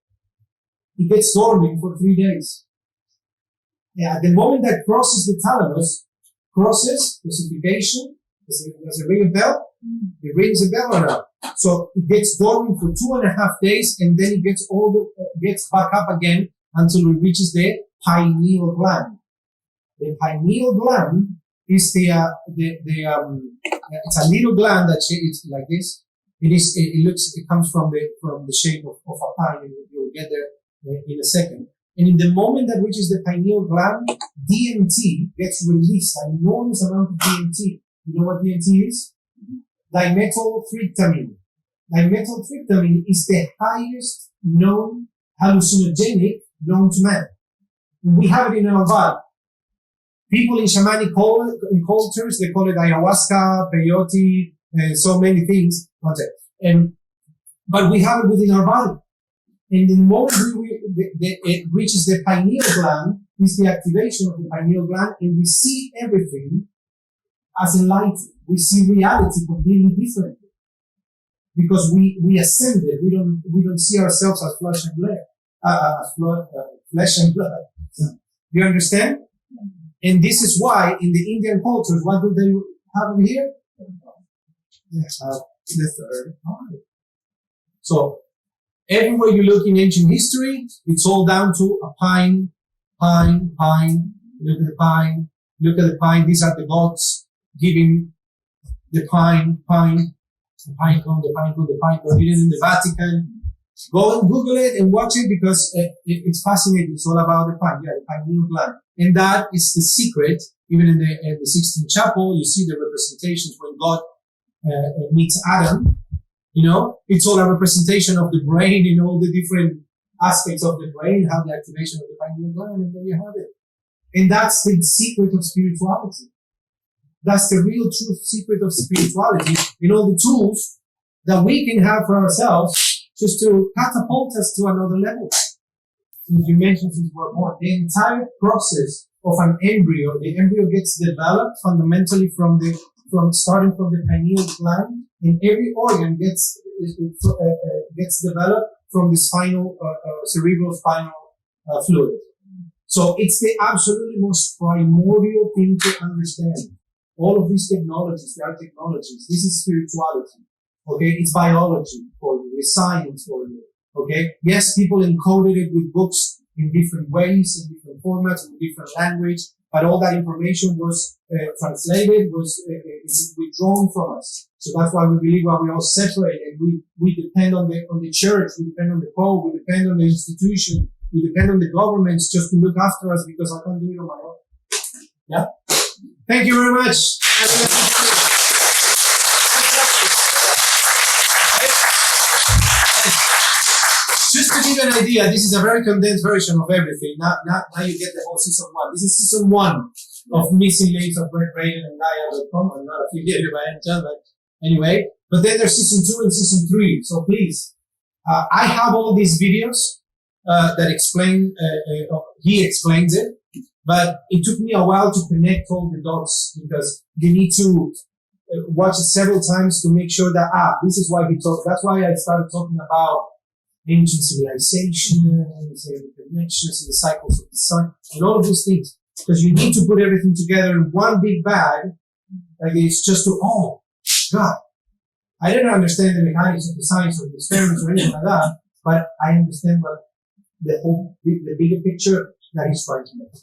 It gets dormant for 3 days. Yeah, at the moment that crosses the thalamus, crosses crucifixion. Does it ring a bell? It rings a bell or not? So it gets dormant for 2.5 days, and then it gets back up again until it reaches the pineal gland. The pineal gland is it's a little gland that it's like this. It comes from the shape of a pine, and you'll get there in a second. And in the moment that reaches the pineal gland, DMT gets released, an enormous amount of DMT. You know what DMT is? Dimethyltryptamine. Dimethyltryptamine is the highest known hallucinogenic known to man. We have it in our body. People in shamanic cultures, they call it ayahuasca, peyote, and so many things. But we have it within our body. And the moment it reaches the pineal gland, is the activation of the pineal gland, and we see everything as enlightened. We see reality completely differently. Because we ascended. We don't see ourselves as flesh and blood. Flesh and blood. You understand? And this is why in the Indian cultures, what do they have over here? They have the third eye. So everywhere you look in ancient history, it's all down to a pine. Look at the pine. Look at the pine. These are the gods giving the pine. The pine cone. It is in the Vatican. Go and Google it and watch it, because it's fascinating. It's all about the pine. Yeah, the pineal gland. And that is the secret. Even in the Sistine Chapel, you see the representations when God meets Adam. You know, it's all a representation of the brain in all the different aspects of the brain, how the activation of the pineal gland, and there you have it. And that's the secret of spirituality. That's the real true secret of spirituality, in all the tools that we can have for ourselves just to catapult us to another level. Since you mentioned since we're born, the entire process of an embryo, the embryo gets developed fundamentally starting from the pineal gland, and every organ gets developed from the cerebral spinal fluid. So it's the absolutely most primordial thing to understand. All of these technologies, they are technologies. This is spirituality. Okay, it's biology for you, it's science for you. Okay, yes, people encoded it with books in different ways, in different formats, in different language, but all that information was translated, was withdrawn from us. So that's why we believe why we all separate, and we depend on the church, we depend on the Pope, we depend on the institution, we depend on the governments just to look after us because I can't do it on my own. Yeah. Thank you very much. Just to give you an idea, this is a very condensed version of everything. Now you get the whole season 1. This is season 1 of Missing Links of Braden and Gaia.com. I'm not affiliated by any chance, but anyway. But then there's season 2 and season 3. So please, I have all these videos that explain, he explains it, but it took me a while to connect all the dots because you need to watch it several times to make sure that, this is why he talked. That's why I started talking about ancient civilizations, the connections, the cycles of the sun, and all of these things. Because you need to put everything together in one big bag. Like it's just oh, God. I didn't understand the mechanics of the science of the experiments or anything like that, but I understand the bigger picture that he's trying to make.